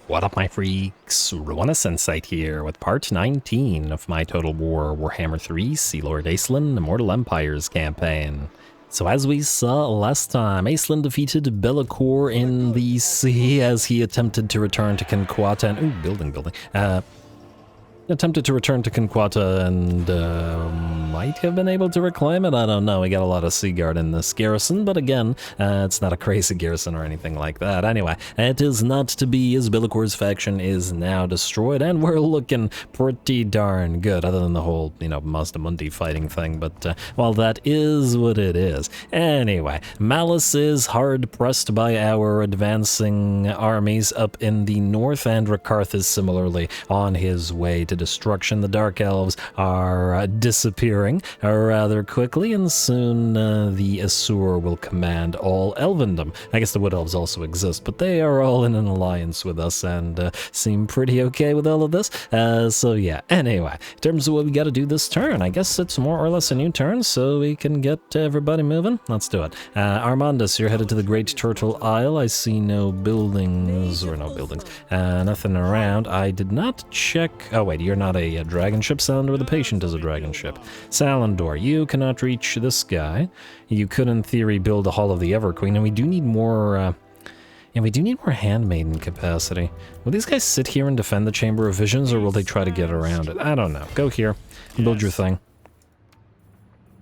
What up, my freaks? RuinusInsight here with part 19 of my Total War Warhammer 3 Sea Lord Aislinn Immortal Empires campaign. So as we saw last time, Aislinn defeated Bellicor in the sea as he attempted to return to Kinquata and... Ooh, building. Attempted to return to Kinquata and might have been able to reclaim it. I don't know. We got a lot of Sea Guard in this garrison, but again, it's not a crazy garrison or anything like that. Anyway, it is not to be as Bellicor's faction is now destroyed, and we're looking pretty darn good, other than the whole, Mazda Mundi fighting thing, but, well, that is what it is. Anyway, Malice is hard-pressed by our advancing armies up in the north, and Rakarth is similarly on his way to destruction. The Dark Elves are disappearing rather quickly, and soon the Asur will command all Elvendom. I guess the Wood Elves also exist, but they are all in an alliance with us and seem pretty okay with all of this. So yeah, anyway, in terms of what we got to do this turn, I guess it's more or less a new turn, so we can get everybody moving. Let's do it. Armandus, you're headed to the Great Turtle Isle. I see no buildings, nothing around. I did not check... Oh wait, you're not a dragon ship. Salandor the Patient is a dragon ship. Salandor, you cannot reach this guy. You could, in theory, build a Hall of the Everqueen, and we do need more... we do need more handmaiden capacity. Will these guys sit here and defend the Chamber of Visions, or will they try to get around it? I don't know. Go here. Build your thing.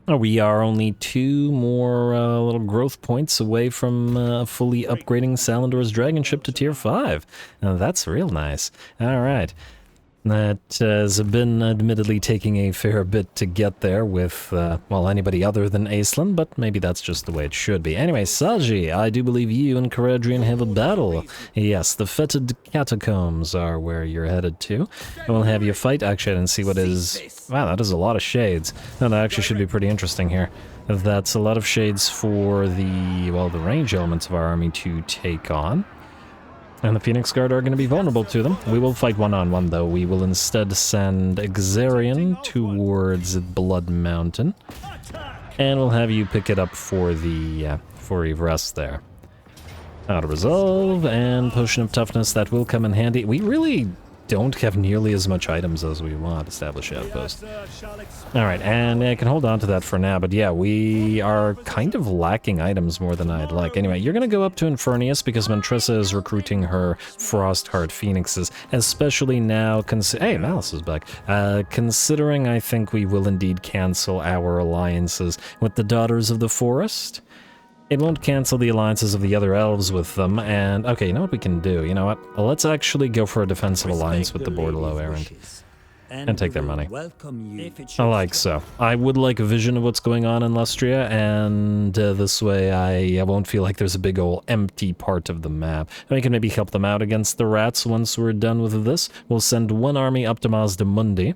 Oh, we are only 2 more little growth points away from fully upgrading Salandor's dragon ship to tier 5. Now, that's real nice. All right. That has been admittedly taking a fair bit to get there with, well, anybody other than Aislinn, but maybe that's just the way it should be. Anyway, Saji, I do believe you and CARADRYAN have a battle. Yes, the fetid catacombs are where you're headed to. I will have you fight. Actually, I didn't see what is... Wow, that is a lot of shades. No, that actually should be pretty interesting here. That's a lot of shades for the, well, the range elements of our army to take on. And the Phoenix Guard are going to be vulnerable to them. We will fight one-on-one, though. We will instead send Xarian towards Blood Mountain. And we'll have you pick it up for the, for Evrest there. Out of Resolve and Potion of Toughness, that will come in handy. We really don't have nearly as much items as we want. Establish outpost. Alright, and I can hold on to that for now, but yeah, we are kind of lacking items more than I'd like. Anyway, you're gonna go up to Infernius because Mantressa is recruiting her Frostheart Phoenixes, especially now, hey, Malice is back. Considering I think we will indeed cancel our alliances with the Daughters of the Forest. It won't cancel the alliances of the other elves with them, and... Okay, you know what we can do? You know what? Let's actually go for a defensive alliance with the Bordello Errant. And take their money. I like so. I would like a vision of what's going on in Lustria, and this way I won't feel like there's a big old empty part of the map. And we can maybe help them out against the rats once we're done with this. We'll send one army up to Mazda Mundi.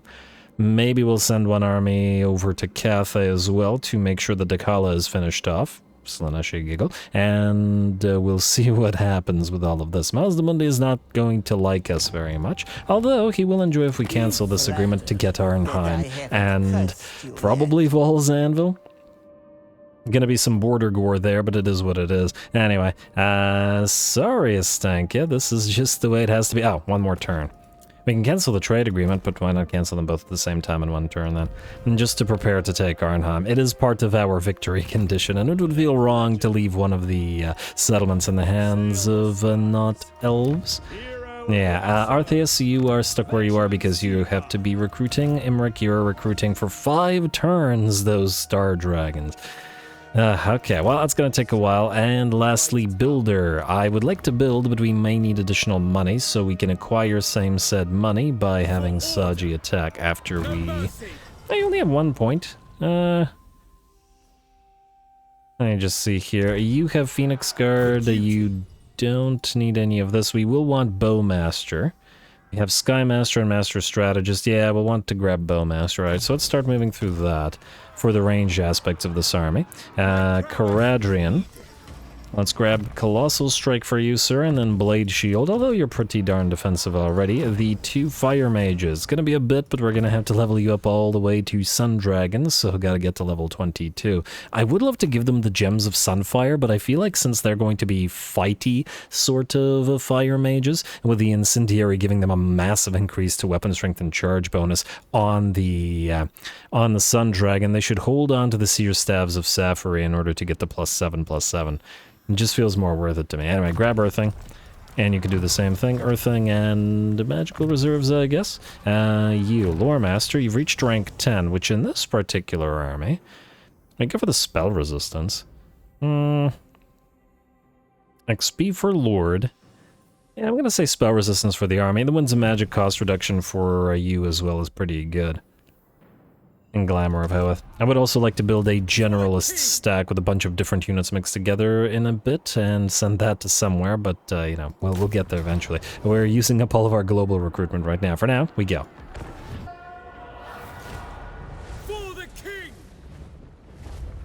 Maybe we'll send one army over to Cathay as well to make sure the Dakala is finished off. Slaneshi giggle, and we'll see what happens with all of this. Mazda Mundi is not going to like us very much, although he will enjoy if we cancel this agreement to get Arnheim and probably Val's Anvil. Gonna be some border gore there, but it is what it is. Anyway, sorry, Stankia, this is just the way it has to be. Oh, one more turn. We can cancel the trade agreement, but why not cancel them both at the same time in one turn then? And just to prepare to take Arnheim. It is part of our victory condition, and it would feel wrong to leave one of the settlements in the hands of not elves. Yeah, Artheus, you are stuck where you are because you have to be recruiting. Imric, you're recruiting for 5 turns those Star Dragons. Okay, well, that's going to take a while. And lastly, Builder. I would like to build, but we may need additional money, so we can acquire same said money by having Saji attack after we... I only have 1 point. Let me just see here. You have Phoenix Guard. You don't need any of this. We will want Bowmaster. We have Skymaster and Master Strategist. Yeah, we'll want to grab Bowmaster. Alright, so let's start moving through that for the range aspects of this army. CARADRYAN Let's grab Colossal Strike for you, sir, and then Blade Shield, although you're pretty darn defensive already. The 2 Fire Mages. Gonna be a bit, but we're gonna have to level you up all the way to Sun Dragons, so gotta get to level 22. I would love to give them the Gems of Sunfire, but I feel like since they're going to be fighty sort of Fire Mages, with the Incendiary giving them a massive increase to weapon strength and charge bonus on the Sun Dragon, they should hold on to the Seer Staves of Sapphire in order to get the +7/+7. It just feels more worth it to me. Anyway, grab Earthing, and you can do the same thing. Earthing and Magical Reserves, I guess. You, Lore Master, you've reached rank 10, which in this particular army, I go for the spell resistance. XP for Lord. Yeah, I'm going to say spell resistance for the army. The Winds of Magic cost reduction for you as well is pretty good. And Glamour of Hoeth. I would also like to build a generalist stack with a bunch of different units mixed together in a bit and send that to somewhere, but, you know, we'll get there eventually. We're using up all of our global recruitment right now. For now, we go.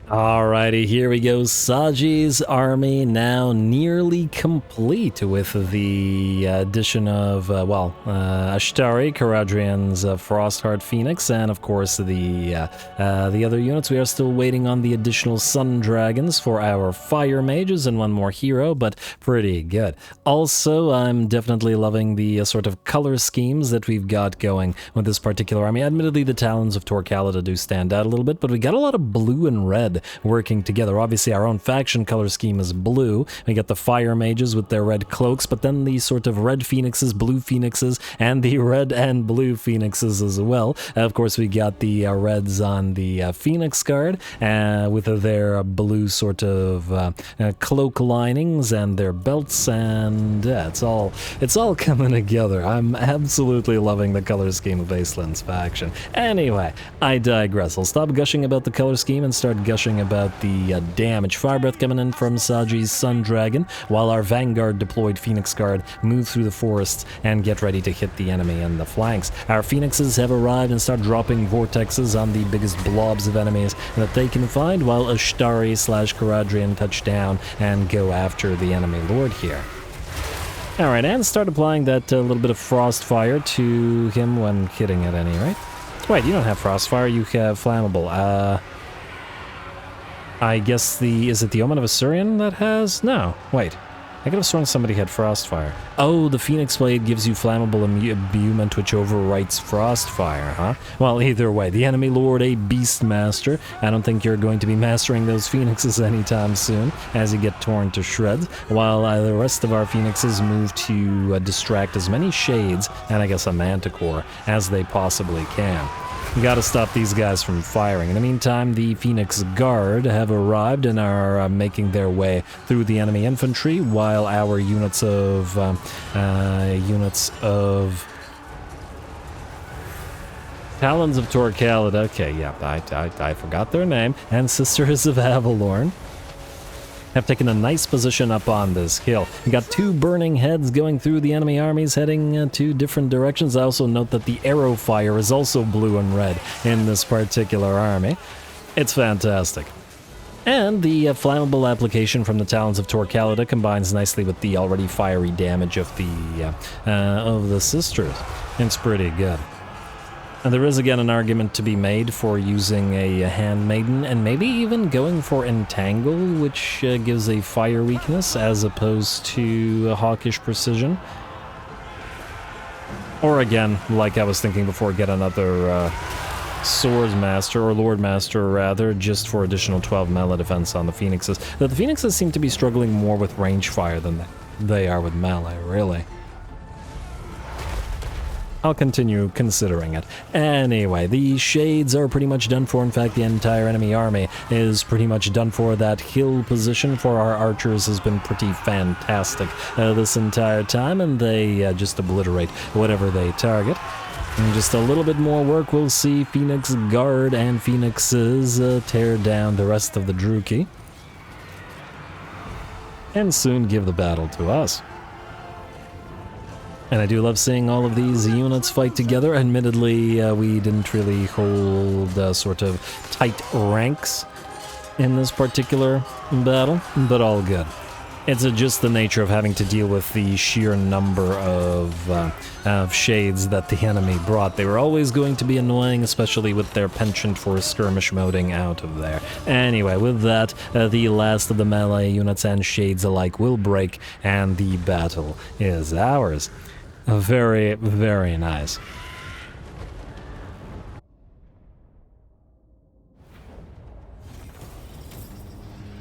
Alrighty, here we go. Saji's army now nearly complete with the addition of, Ashtari, CARADRYAN's Frostheart Phoenix, and of course the other units. We are still waiting on the additional Sun Dragons for our Fire Mages and one more hero, but pretty good. Also, I'm definitely loving the sort of color schemes that we've got going with this particular army. Admittedly, the Talons of Torcalida do stand out a little bit, but we got a lot of blue and red working together. Obviously, our own faction color scheme is blue. We got the Fire Mages with their red cloaks, but then the sort of red Phoenixes, blue Phoenixes, and the red and blue Phoenixes as well. Of course, we got the reds on the Phoenix Guard with their blue sort of cloak linings and their belts, and it's all coming together. I'm absolutely loving the color scheme of Aislinn's faction. Anyway, I digress. I'll stop gushing about the color scheme and start gushing about the damage. Fire Breath coming in from Saji's Sun Dragon, while our Vanguard deployed Phoenix Guard move through the forests and get ready to hit the enemy in the flanks. Our Phoenixes have arrived and start dropping vortexes on the biggest blobs of enemies that they can find, while Ashtari/CARADRYAN touch down and go after the enemy lord here. Alright, and start applying that little bit of frost fire to him when hitting at any rate. Wait, you don't have frost fire, you have flammable. I guess is it the Omen of Asurian that has? No, wait. I could have sworn somebody had Frostfire. Oh, the Phoenix Blade gives you flammable imbuement which overwrites Frostfire, huh? Well, either way, the enemy lord, a Beastmaster. I don't think you're going to be mastering those Phoenixes anytime soon, as you get torn to shreds, while the rest of our Phoenixes move to distract as many Shades, and I guess a Manticore, as they possibly can. We gotta stop these guys from firing. In the meantime, the Phoenix Guard have arrived and are making their way through the enemy infantry, while our units of Talons of Torcalida, okay, yeah, I forgot their name, and Sisters of Avalorn have taken a nice position up on this hill. We got 2 burning heads going through the enemy armies heading to different directions. I also note that the arrow fire is also blue and red in this particular army. It's fantastic. And the flammable application from the Talons of Torcalida combines nicely with the already fiery damage of the Sisters. It's pretty good. And there is again an argument to be made for using a Handmaiden and maybe even going for Entangle, which gives a fire weakness as opposed to a Hawkish Precision. Or again, like I was thinking before, get another Swordsmaster, or Lordmaster rather, just for additional 12 melee defense on the Phoenixes. Though the Phoenixes seem to be struggling more with range fire than they are with melee, really. I'll continue considering it. Anyway, the Shades are pretty much done for. In fact, the entire enemy army is pretty much done for. That hill position for our archers has been pretty fantastic this entire time, and they just obliterate whatever they target. In just a little bit more work, we'll see Phoenix Guard and Phoenixes tear down the rest of the Druki, and soon give the battle to us. And I do love seeing all of these units fight together. Admittedly, we didn't really hold sort of tight ranks in this particular battle, but all good. It's just the nature of having to deal with the sheer number of shades that the enemy brought. They were always going to be annoying, especially with their penchant for skirmish moding out of there. Anyway, with that, the last of the melee units and shades alike will break, and the battle is ours. Very, very nice.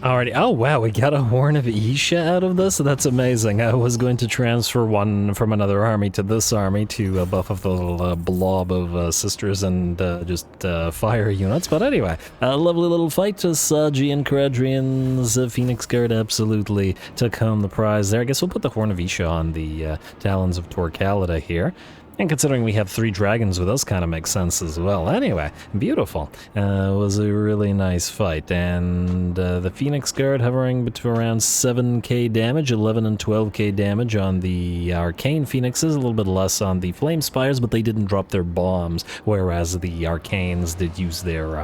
Alrighty. Oh wow, we got a Horn of Isha out of this? That's amazing. I was going to transfer one from another army to this army to buff up the little blob of sisters and just fire units. But anyway, a lovely little fight to Saji and CARADRYAN's Phoenix Guard absolutely took home the prize there. I guess we'll put the Horn of Isha on the Talons of Torcalida here. And considering we have 3 dragons with us, kind of makes sense as well. Anyway, beautiful. It was a really nice fight. And the Phoenix Guard hovering between around 7k damage, 11 and 12k damage on the Arcane Phoenixes, a little bit less on the Flame Spires, but they didn't drop their bombs, whereas the Arcanes did use their,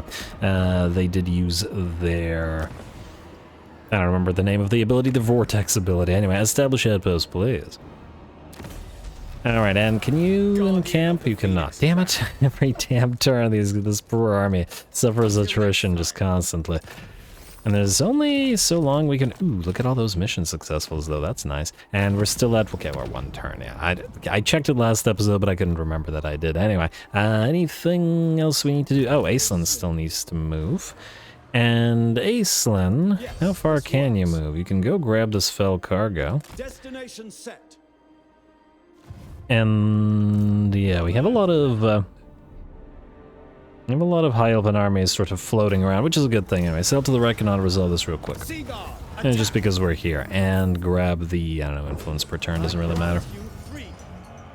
I don't remember the name of the ability, the Vortex ability. Anyway, establish outpost, please. Alright, and can you encamp? You cannot. Damn it. Every damn turn this poor army suffers attrition just constantly. And there's only so long we can... Ooh, look at all those mission successfuls, though. That's nice. And we're still at... Okay, we're 1 turn, yeah. I checked it last episode, but I couldn't remember that I did. Anyway, anything else we need to do? Oh, Aislinn still needs to move. And Aislinn, how far can you move? You can go grab this fell cargo. Destination set. And yeah, we have a lot of high elven armies sort of floating around, which is a good thing anyway. Sail to the wreck and I'll resolve this real quick. And just because we're here, and grab the, I don't know, influence per turn, doesn't really matter.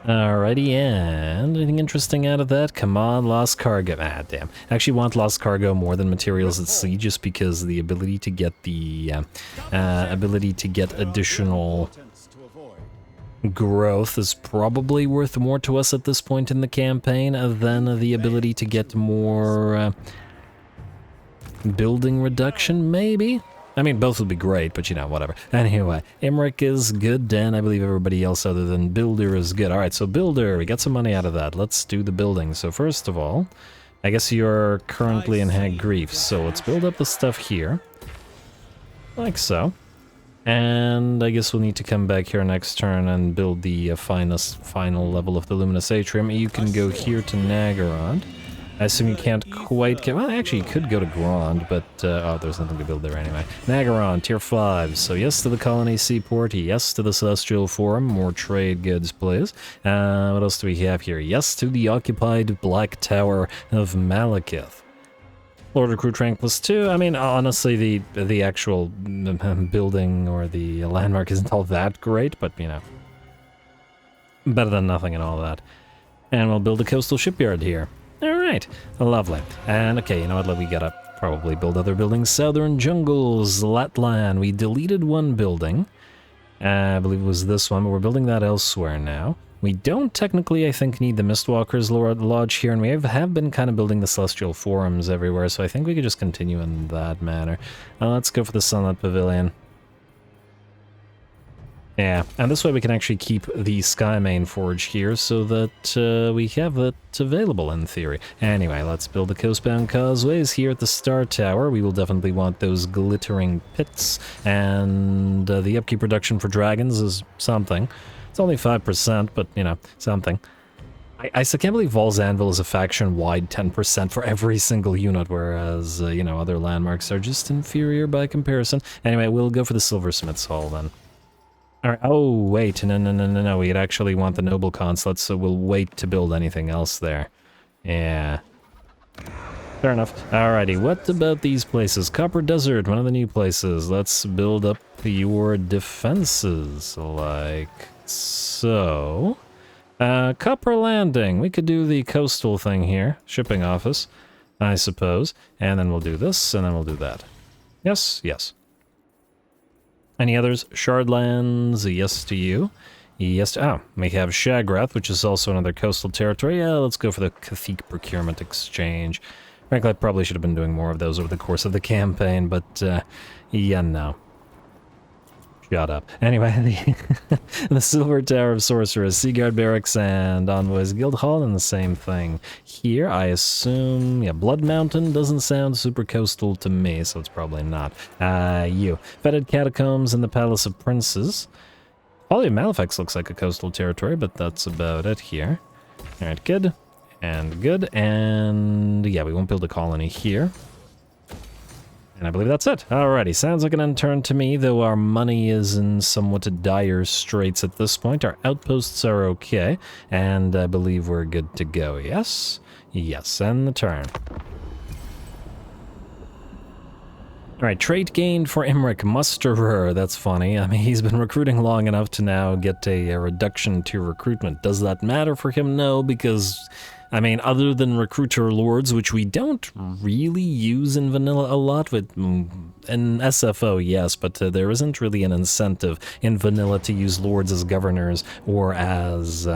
Alrighty, and anything interesting out of that? Come on, lost cargo. Ah, damn. I actually want lost cargo more than materials at sea, just because the ability to get the additional growth is probably worth more to us at this point in the campaign than the ability to get more building reduction, maybe? I mean, both would be great, but you know, whatever. Anyway, Imric is good, Dan. I believe everybody else other than Builder is good. Alright, so Builder, we got some money out of that. Let's do the building. So first of all, I guess you're currently in Hag Grief, so let's build up the stuff here. Like so. And I guess we'll need to come back here next turn and build the final level of the Luminous Atrium. You can go here to Nagarond. I assume you can't quite get... Well, actually, you could go to Grond, but... oh, there's nothing to build there anyway. Nagarond, Tier 5. So yes to the Colony Seaport, yes to the Celestial Forum. More trade goods, please. What else do we have here? Yes to the occupied Black Tower of Malekith. Lord Recruit rank +2. I mean, honestly, the actual building or the landmark isn't all that great, but, you know, better than nothing and all that. And we'll build a coastal shipyard here. Alright, lovely. And, okay, you know what, we gotta probably build other buildings. Southern Jungles, Latlan. We deleted one building. I believe it was this one, but we're building that elsewhere now. We don't technically, I think, need the Mistwalker's Lodge here, and we have been kind of building the Celestial Forums everywhere, so I think we could just continue in that manner. Let's go for the Sunlit Pavilion. Yeah, and this way we can actually keep the Skymane Forge here so that we have that available in theory. Anyway, let's build the coastbound causeways here at the Star Tower. We will definitely want those glittering pits, and the upkeep reduction for dragons is something. It's only 5%, but, you know, something. I still can't believe Vol's Anvil is a faction-wide 10% for every single unit, whereas, you know, other landmarks are just inferior by comparison. Anyway, we'll go for the Silversmith's Hall, then. Alright, oh, wait, no, we'd actually want the Noble Consulate, so we'll wait to build anything else there. Yeah. Fair enough. Alrighty, what about these places? Copper Desert, one of the new places. Let's build up your defenses, like... So, Copper Landing. We could do the coastal thing here. Shipping office, I suppose. And then we'll do this, and then we'll do that. Yes, yes. Any others? Shardlands, yes to you. Yes to... Oh, we have Shagrath, which is also another coastal territory. Yeah, let's go for the Cathedral Procurement Exchange. Frankly, I probably should have been doing more of those over the course of the campaign, but, yeah, no. Shut up. Anyway, the Silver Tower of Sorcerers, Seaguard Barracks, and Envoys Guild Hall, and the same thing here. I assume, yeah, Blood Mountain doesn't sound super coastal to me, so it's probably not. Fetid Catacombs and the Palace of Princes. All of Malefics looks like a coastal territory, but that's about it here. Alright, good. And good. And yeah, we won't build a colony here. And I believe that's it. Alrighty, sounds like an end turn to me, though our money is in somewhat dire straits at this point. Our outposts are okay, and I believe we're good to go, yes? Yes, and the turn. Alright, trait gained for Imric, Musterer. That's funny. I mean, he's been recruiting long enough to now get a reduction to recruitment. Does that matter for him? No, because, I mean, other than Recruiter Lords, which we don't really use in vanilla a lot, with in SFO, yes, but there isn't really an incentive in vanilla to use Lords as governors or as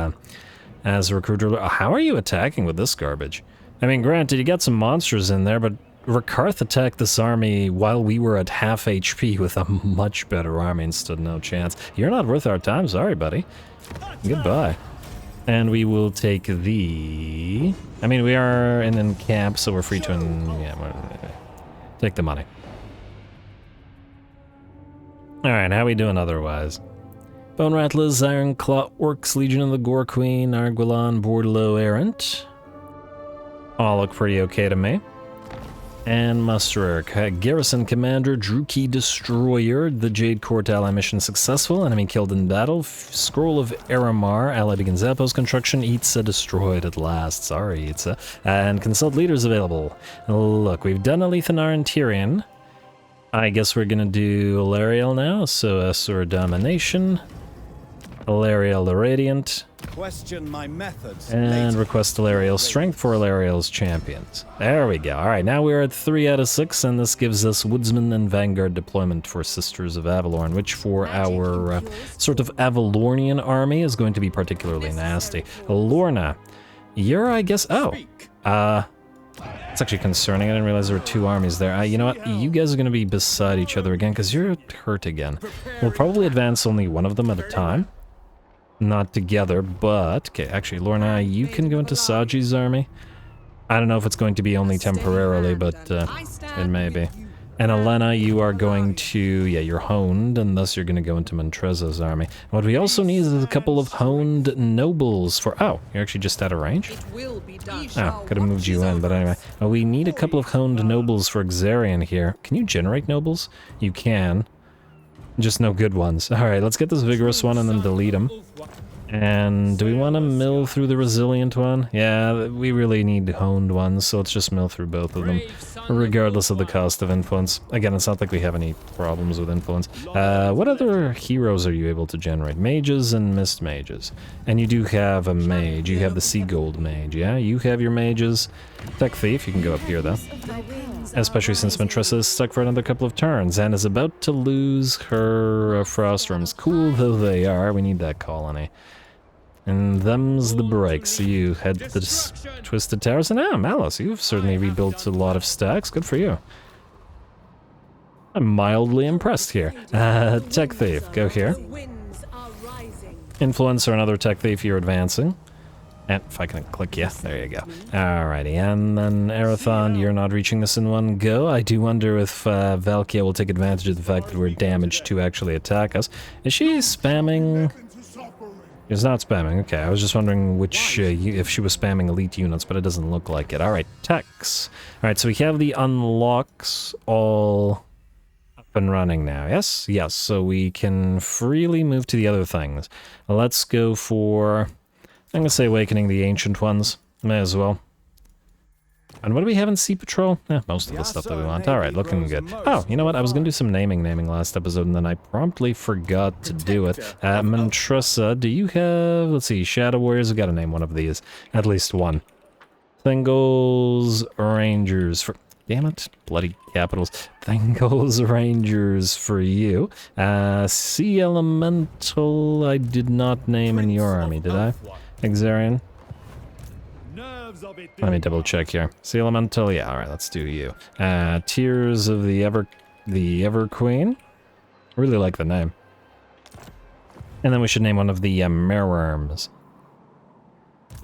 Recruiter. How are you attacking with this garbage? I mean, granted, you got some monsters in there, but Rakarth attacked this army while we were at half HP with a much better army and stood no chance. You're not worth our time, sorry, buddy. Goodbye. And we will take the... I mean, we are in camp, so we're free to... take the money. Alright, how we doing otherwise? Bone Rattlers, Iron Claw Orcs, Legion of the Gore Queen, Arguelon, Bordelot Errant. All look pretty okay to me. And Musterer, Garrison Commander, Druki Destroyer, the Jade Court ally mission successful, enemy killed in battle, Scroll of Eramar, ally begins outpost construction, Itza destroyed at last, sorry Itza, and consult leaders available. Look, we've done Alethanar and Tyrion. I guess we're gonna do Alariel now, so Asur Domination, Alariel the Radiant, question my methods and request Alariel's Strength for Alariel's Champions. There we go. Alright, now we're at 3 out of 6, and this gives us Woodsman and Vanguard deployment for Sisters of Avalorn, which for our sort of Avalornian army is going to be particularly nasty. Lorna, you're, I guess... Oh, it's actually concerning. I didn't realize there were 2 armies there. You know what? You guys are going to be beside each other again, because you're hurt again. We'll probably advance only one of them at a time. Not together, but... Okay, actually, Lorna, you can go into Saji's army. I don't know if it's going to be only temporarily, but it may be. And Elena, you are going to... Yeah, you're honed, and thus you're going to go into Montreza's army. What we also need is a couple of honed nobles for... Oh, you're actually just out of range? Oh, could have moved you in, but anyway. We need a couple of honed nobles for Xarian here. Can you generate nobles? You can. Just no good ones. Alright, let's get this vigorous one and then delete him. And do we want to mill through the resilient one? Yeah, we really need honed ones, so let's just mill through both of them, regardless of the cost of influence. Again, it's not like we have any problems with influence. What other heroes are you able to generate? Mages and mist mages. And you do have a mage. You have the Seagold mage, yeah? You have your mages. Tech Thief, you can go up here, though. Especially since Montressa is stuck for another couple of turns and is about to lose her Frost Rooms. Cool though they are, we need that colony. And them's the breaks. You head to the Twisted Towers, and Malice, you've certainly rebuilt a lot of stacks. Good for you. I'm mildly impressed here. Tech Thief, go here. Influencer, another Tech Thief, you're advancing. And if I can click, yeah, there you go. Alrighty, and then Arathon, you're not reaching this in one go. I do wonder if Valkia will take advantage of the fact that we're damaged to actually attack us. Is she spamming? She's not spamming, okay. I was just wondering which, if she was spamming elite units, but it doesn't look like it. Alright, techs. Alright, so we have the unlocks all up and running now, yes? Yes, so we can freely move to the other things. Let's go for... I'm gonna say Awakening the Ancient Ones. May as well. And what do we have in Sea Patrol? Most of the stuff that we want. Alright, looking good. Oh, you know what? I was gonna do some naming last episode, and then I promptly forgot to do it. Montressa, do you have... Let's see, Shadow Warriors, I've gotta name one of these. At least one. Thingol's Rangers for... Damn it, bloody capitals. Thingol's Rangers for you. Sea Elemental, I did not name in your army, did I? Xarian? Let me double check here. Sea Elemental, yeah, alright, let's do you. Tears of the Ever Queen. Really like the name. And then we should name one of the merworms,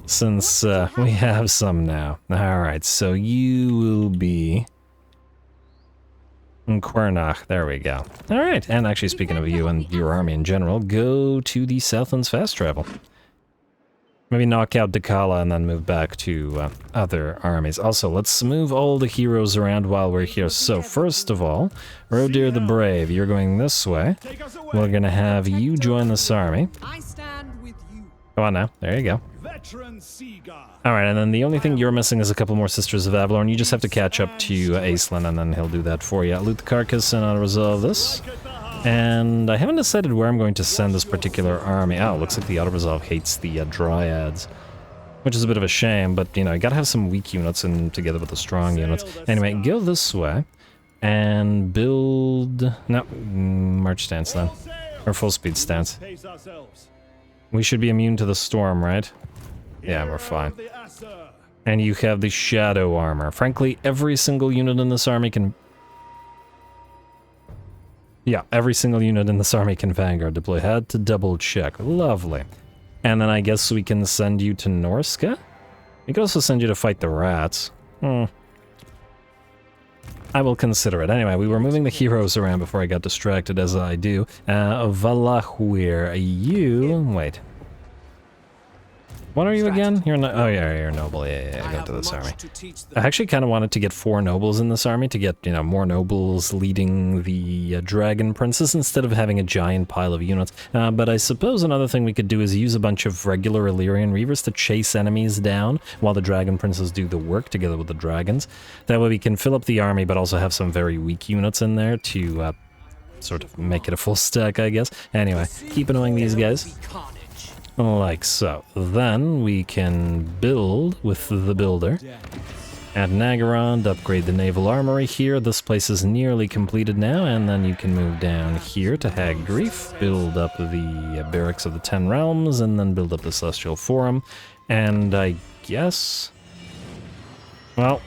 since we have some now. Alright, so you will be Quernach. There we go. Alright, and actually speaking of you and your army in general, go to the Southlands fast travel. Maybe knock out Dakala and then move back to other armies. Also, let's move all the heroes around while we're here. So first of all, Rodir the Brave, you're going this way. We're gonna have you join this army. Come on now, there you go. Alright, and then the only thing you're missing is a couple more Sisters of Avalorn. You just have to catch up to Aislinn and then he'll do that for you. Loot the carcass and I'll resolve this. And I haven't decided where I'm going to send this particular army. Oh, looks like the auto-resolve hates the Dryads. Which is a bit of a shame, but, you know, you gotta have some weak units in together with the strong units. Anyway, go this way. And build... No, march stance then. Or full speed stance. We should be immune to the storm, right? Yeah, we're fine. And you have the shadow armor. Frankly, every single unit in this army can... Yeah, every single unit in this army can Vanguard deploy. Had to double check. Lovely. And then I guess we can send you to Norska? We could also send you to fight the rats. I will consider it. Anyway, we were moving the heroes around before I got distracted, as I do. Valahwir, you... Wait. What are you again? You're no... Oh yeah, you're noble. Yeah, go to this army. I actually kind of wanted to get 4 nobles in this army to get, you know, more nobles leading the dragon princes instead of having a giant pile of units. But I suppose another thing we could do is use a bunch of regular Illyrian reavers to chase enemies down while the dragon princes do the work together with the dragons. That way we can fill up the army but also have some very weak units in there to sort of make it a full stack, I guess. Anyway, keep annoying these guys. Like so. Then we can build with the builder. Add Nagaron, upgrade the naval armory here. This place is nearly completed now, and then you can move down here to Hag Grief, build up the barracks of the 10 realms, and then build up the Celestial Forum. And I guess... Well,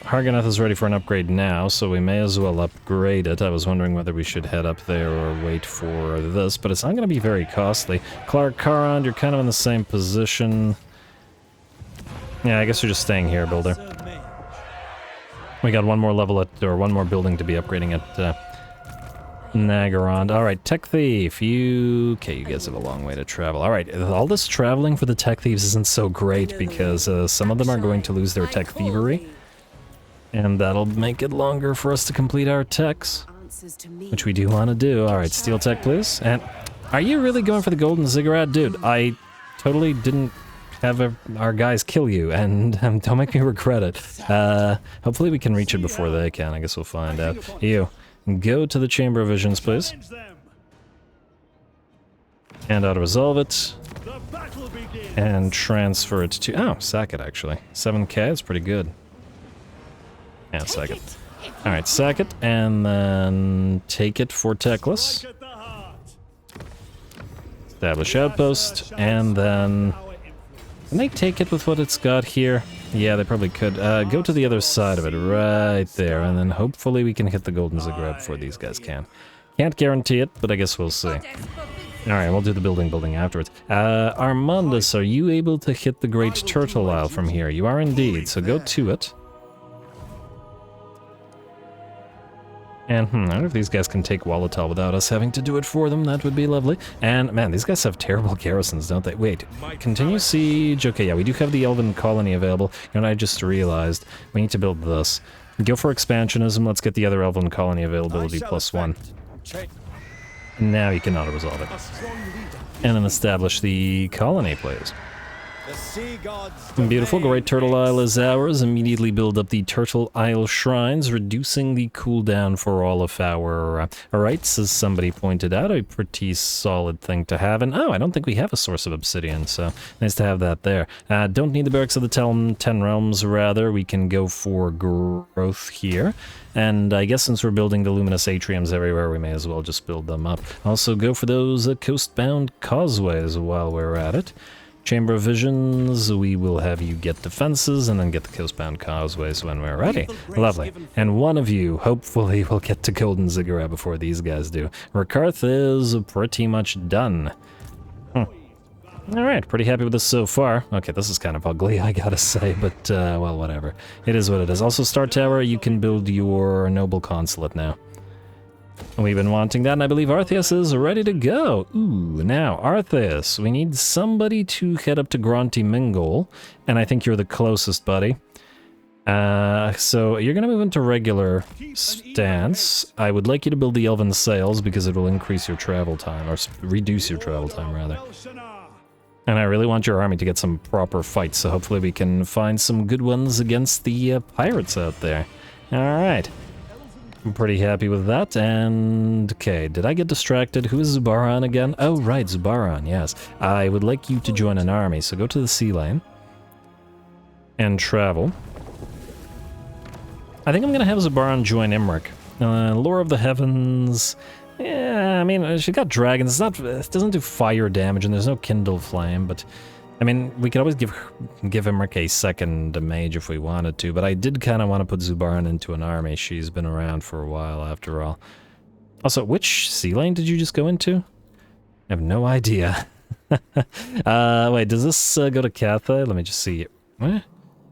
Harganeth is ready for an upgrade now, so we may as well upgrade it. I was wondering whether we should head up there or wait for this, but it's not going to be very costly. Clark Karand, you're kind of in the same position. Yeah, I guess you're just staying here, builder. We got one more level at, or one more building to be upgrading at Nagaron. Alright, Tech Thief, okay, you guys have a long way to travel. Alright, all this traveling for the Tech Thieves isn't so great because some of them are going to lose their Tech Thievery. And that'll make it longer for us to complete our techs, which we do want to do. Alright, Steel Tech, please. And are you really going for the Golden Ziggurat? Dude, I totally didn't have our guys kill you, and don't make me regret it. Hopefully we can reach it before they can. I guess we'll find out. You, go to the Chamber of Visions, please. And auto-resolve it. And transfer it to... Oh, sack it, actually. 7k, that's pretty good. Yeah, sack it. Alright, sack it, and then take it for Techless. Establish outpost, and then... Can they take it with what it's got here? Yeah, they probably could. Go to the other side of it, right there, and then hopefully we can hit the Golden Ziggurat before these guys can. Can't guarantee it, but I guess we'll see. Alright, we'll do the building afterwards. Armandus, are you able to hit the Great Turtle Isle from here? You are indeed, so go to it. And, I wonder if these guys can take Wallatal without us having to do it for them. That would be lovely. And, man, these guys have terrible garrisons, don't they? Wait, continue siege. Okay, yeah, we do have the Elven Colony available. And I just realized we need to build this. Go for expansionism. Let's get the other Elven Colony availability +1. Now you can auto-resolve it. And then establish the colony, please. Beautiful, Great Turtle Isle is ours. Immediately build up the Turtle Isle shrines, reducing the cooldown for all of our rights, as somebody pointed out. A pretty solid thing to have. And, oh, I don't think we have a source of obsidian, so nice to have that there. Don't need the barracks of the 10 realms, rather. We can go for growth here. And I guess since we're building the luminous atriums everywhere, we may as well just build them up. Also go for those coast-bound causeways while we're at it. Chamber of Visions, we will have you get defenses and then get the coastbound causeways when we're ready. Lovely. And one of you, hopefully, will get to Golden Ziggurat before these guys do. Rakarth is pretty much done. Alright, pretty happy with this so far. Okay, this is kind of ugly, I gotta say, but, well, whatever. It is what it is. Also, Star Tower, you can build your noble consulate now. We've been wanting that, and I believe Artheus is ready to go. Ooh, now, Artheus, we need somebody to head up to Gronti Mingol, and I think you're the closest, buddy. So you're gonna move into regular stance. I would like you to build the Elven Sails, because it will increase your travel time, or reduce your travel time, rather. And I really want your army to get some proper fights, so hopefully we can find some good ones against the pirates out there. Alright. I'm pretty happy with that, and... okay, did I get distracted? Who is Zubaran again? Oh, right, Zubaran, yes. I would like you to join an army, so go to the sea lane. And travel. I think I'm gonna have Zubaran join Imric. Lore of the Heavens... yeah, I mean, she got dragons. It doesn't do fire damage, and there's no kindle flame, but... I mean, we could always give Imric a second mage if we wanted to, but I did kind of want to put Zubaran into an army. She's been around for a while, after all. Also, which sea lane did you just go into? I have no idea. Wait, does this go to Cathay? Let me just see.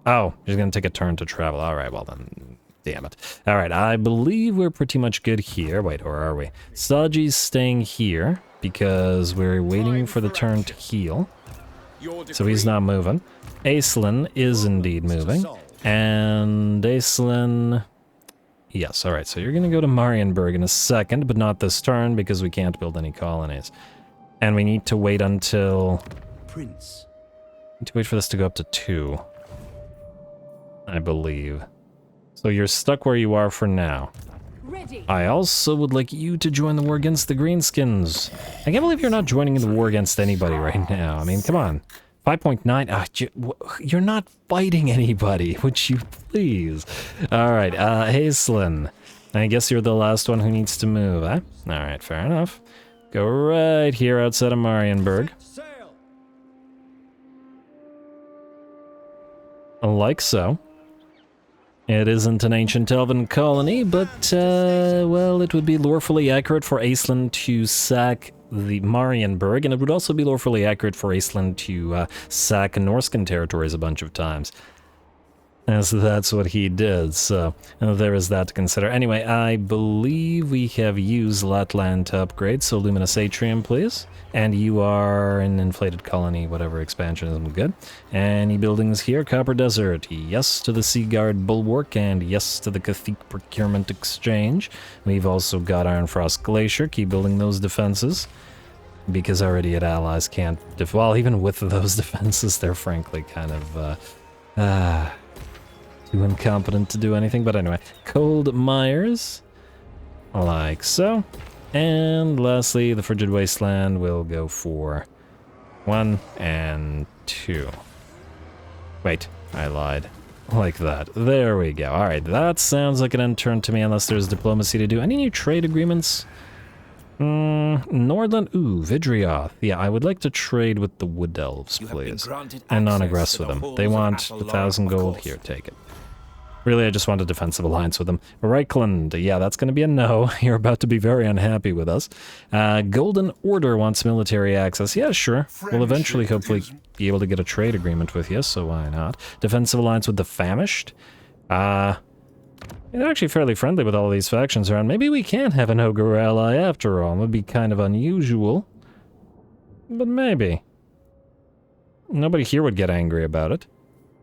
Oh, she's gonna take a turn to travel. Alright, well then... damn it. Alright, I believe we're pretty much good here. Wait, or are we? Saji's staying here, because we're waiting for the turn to heal. So he's not moving. Aislinn is indeed moving. And Aislinn... yes, alright, so you're gonna go to Marienburg in a second, but not this turn, because we can't build any colonies. And we need to wait until... Prince. need to wait for this to go up to 2. I believe. So you're stuck where you are for now. Ready. I also would like you to join the war against the Greenskins. I can't believe you're not joining the war against anybody right now. I mean, come on. 5.9. You're not fighting anybody, would you please? Alright, Aislinn. I guess you're the last one who needs to move, eh? Alright, fair enough. Go right here outside of Marienburg. Sail. Like so. It isn't an ancient elven colony, but, well, it would be lawfully accurate for Aislinn to sack the Marienburg, and it would also be lawfully accurate for Aislinn to sack Norscan territories a bunch of times. As that's what he did, so there is that to consider. Anyway, I believe we have used Mathlann to upgrade, so Luminous Atrium, please. And you are an inflated colony, whatever expansion is good. Any buildings here? Copper Desert, yes to the Sea Guard Bulwark, and yes to the Cathedral Procurement Exchange. We've also got Ironfrost Glacier, keep building those defenses. Because our idiot allies can't, well, even with those defenses, they're frankly kind of, too incompetent to do anything, but anyway. Cold Mires, like so. And lastly, the Frigid Wasteland will go for 1 and 2. Wait, I lied. Like that. There we go. Alright, that sounds like an end turn to me, unless there's diplomacy to do. Any new trade agreements? Nordland, Vidrioth. Yeah, I would like to trade with the Wood Elves, please. And non-aggress with them. They want 1,000 gold. Here, take it. Really, I just want a defensive alliance with them. Reichland, yeah, that's going to be a no. You're about to be very unhappy with us. Golden Order wants military access. Yeah, sure. We'll eventually, hopefully, be able to get a trade agreement with you, so why not? Defensive alliance with the Famished. They're actually fairly friendly with all of these factions around. Maybe we can have an ogre ally after all. It would be kind of unusual. But maybe. Nobody here would get angry about it.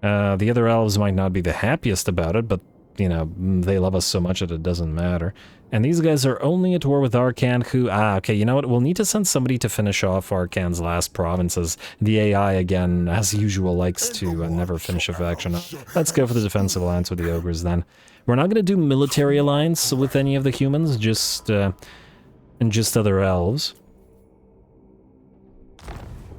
The other elves might not be the happiest about it, but, you know, they love us so much that it doesn't matter. And these guys are only at war with Arcan, who... okay, you know what? We'll need to send somebody to finish off Arcan's last provinces. The AI, again, as usual, likes to never finish a faction. Let's go for the defensive alliance with the ogres, then. We're not going to do military alliance with any of the humans, just other elves.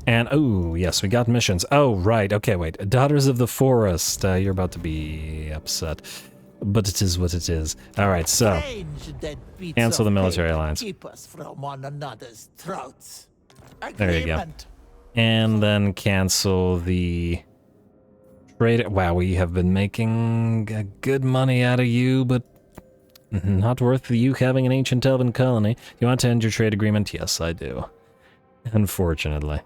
And, oh, yes, we got missions. Oh, right, okay, wait. Daughters of the Forest. You're about to be upset. But it is what it is. Alright, so. Cancel the military alliance. Keep us from one another's throats. There you go. And then cancel the trade. Wow, we have been making good money out of you, but not worth you having an ancient elven colony. You want to end your trade agreement? Yes, I do. Unfortunately.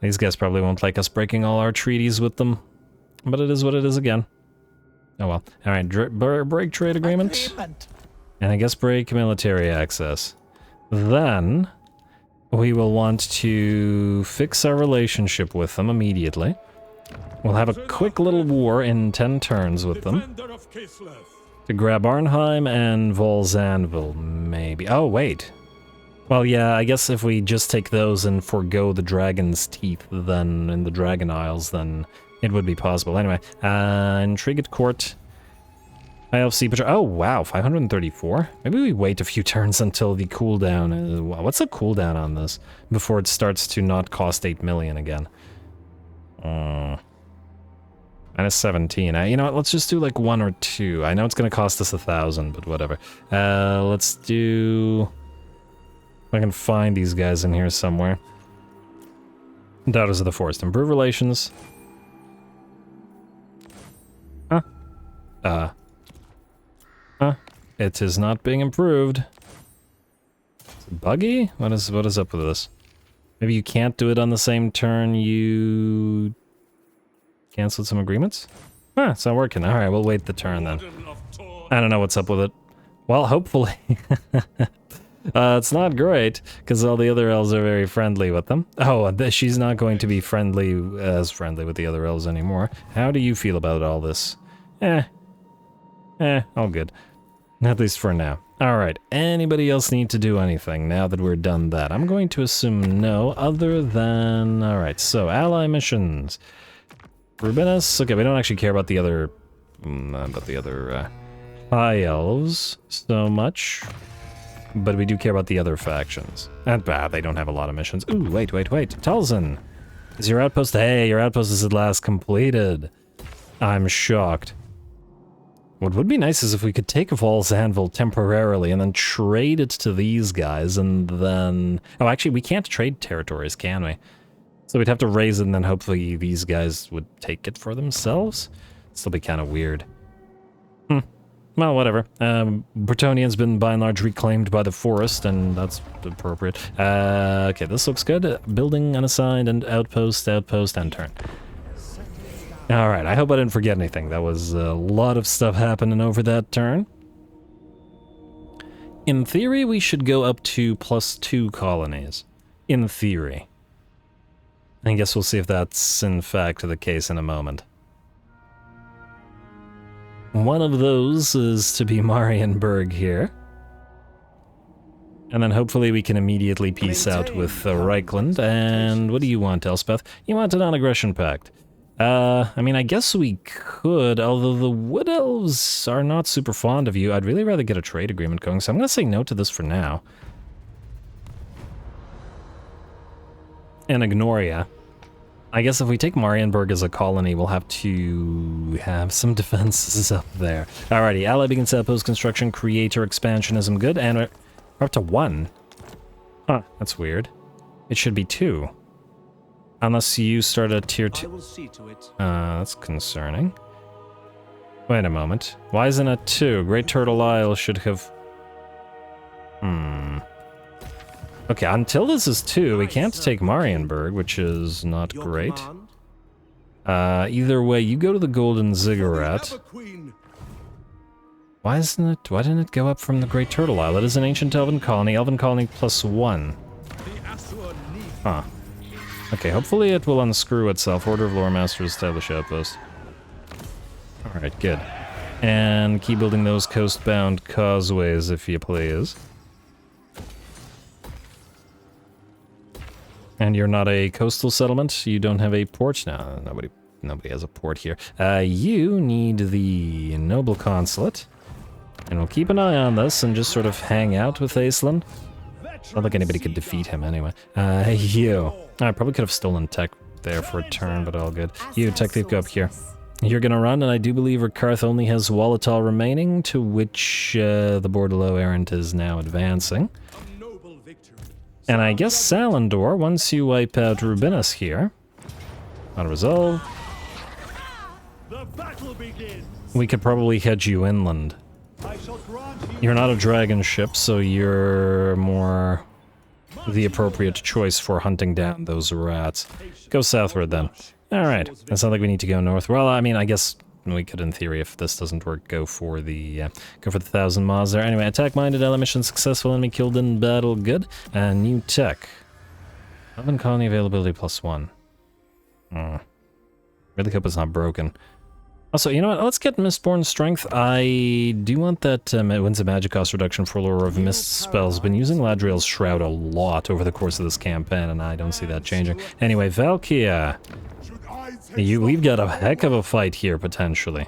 These guys probably won't like us breaking all our treaties with them. But it is what it is again. Oh well. Alright, break trade agreement. And I guess break military access. Then, we will want to fix our relationship with them immediately. We'll have a quick little war in 10 turns with them. To grab Arnheim and Volzanville, maybe. Oh, wait. Well, yeah, I guess if we just take those and forego the Dragon's Teeth, then in the Dragon Isles, then it would be possible. Anyway, Intrigue at Court. High Elf Sea Patrol. Oh, wow, 534? Maybe we wait a few turns until the cooldown is... What's the cooldown on this? Before it starts to not cost 8 million again. Minus 17. You know what, let's just do like 1 or 2. I know it's gonna cost us 1,000, but whatever. Let's do... If I can find these guys in here somewhere. Daughters of the Forest. Improve relations. Huh? It is not being improved. Is it buggy? What is up with this? Maybe you can't do it on the same turn you... canceled some agreements? Huh, it's not working. Alright, we'll wait the turn then. I don't know what's up with it. Well, hopefully... it's not great, because all the other elves are very friendly with them. Oh, she's not going to be as friendly with the other elves anymore. How do you feel about all this? All good. At least for now. Alright, anybody else need to do anything now that we're done that? I'm going to assume no, other than... Alright, so ally missions. Ruinous? Okay, we don't actually care about the other... High Elves so much. But we do care about the other factions. And they don't have a lot of missions. Ooh, wait. Talzin! Is your outpost... Hey, your outpost is at last completed. I'm shocked. What would be nice is if we could take Volzanville temporarily and then trade it to these guys and then... Oh, actually, we can't trade territories, can we? So we'd have to raise it and then hopefully these guys would take it for themselves? Still be kind of weird. Well, whatever. Bretonnian's been by and large reclaimed by the forest, and that's appropriate. Okay, this looks good. Building unassigned and outpost, end turn. Alright, I hope I didn't forget anything. That was a lot of stuff happening over that turn. In theory, we should go up to +2 colonies. In theory. I guess we'll see if that's in fact the case in a moment. One of those is to be Marienburg here. And then hopefully we can immediately peace out with Reichland. And what do you want, Elspeth? You want a non-aggression pact. I mean, I guess we could, although the Wood Elves are not super fond of you. I'd really rather get a trade agreement going, so I'm gonna say no to this for now. And ignore ya. I guess if we take Marienburg as a colony, we'll have to have some defenses up there. Alrighty, ally begins outpost construction, creator expansionism, good, and we're up to 1. Huh, that's weird. It should be 2. Unless you start at tier 2. That's concerning. Wait a moment. Why isn't it 2? Great Turtle Isle should have... Okay, until this is 2, we can't take Marienburg, which is not great. Either way, you go to the Golden Ziggurat. Why didn't it go up from the Great Turtle Isle? It is an ancient elven colony +1. Huh. Okay, hopefully it will unscrew itself. Order of Lore Masters, establish outpost. Alright, good. And keep building those coast-bound causeways, if you please. And you're not a coastal settlement? You don't have a port? No, nobody has a port here. You need the Noble Consulate. And we'll keep an eye on this and just sort of hang out with Aislinn. Not like anybody could defeat him anyway. You. I probably could have stolen tech there for a turn, but all good. You, Tech Thief, go up here. You're gonna run, and I do believe Rakarth only has Wallatal remaining, to which the Bordelot errant is now advancing. And I guess Salendor, once you wipe out Ruinous here, on resolve, we could probably head you inland. You're not a dragon ship, so you're more the appropriate choice for hunting down those rats. Go southward then. Alright, it's not like we need to go north. Well, I mean, I guess we could, in theory, if this doesn't work, go for the 1,000 miles there. Anyway, attack-minded, ally mission successful, enemy killed in battle, good. And new tech. 11 colony availability +1. Really hope it's not broken. Also, you know what? Let's get Mistborn Strength. I do want that wins a magic cost reduction for Lure of Mist spells. Been using Ladriel's Shroud a lot over the course of this campaign, and I don't see that changing. Anyway, Valkia. We've got a heck of a fight here, potentially.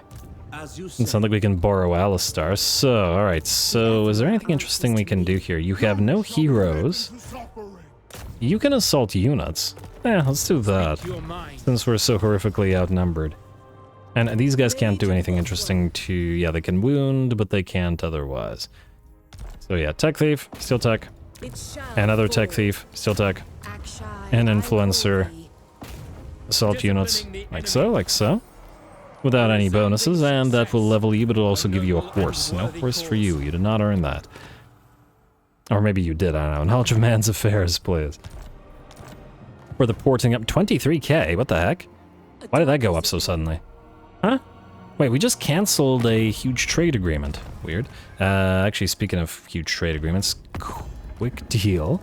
It sounds like we can borrow Alistar. So, alright, so is there anything interesting we can do here? You have no heroes. You can assault units. Yeah, let's do that, since we're so horrifically outnumbered. And these guys can't do anything interesting to... Yeah, they can wound, but they can't otherwise. So yeah, Tech Thief, Steel Tech. Another Tech Thief, Steel Tech. An Influencer. Assault units, like so, like so. Without any bonuses, and that will level you, but it'll also give you a horse. No horse for you, you did not earn that. Or maybe you did, I don't know. Knowledge of man's affairs, please. For the porting up 23k, what the heck? Why did that go up so suddenly? Huh? Wait, we just cancelled a huge trade agreement. Weird. Actually, speaking of huge trade agreements, quick deal.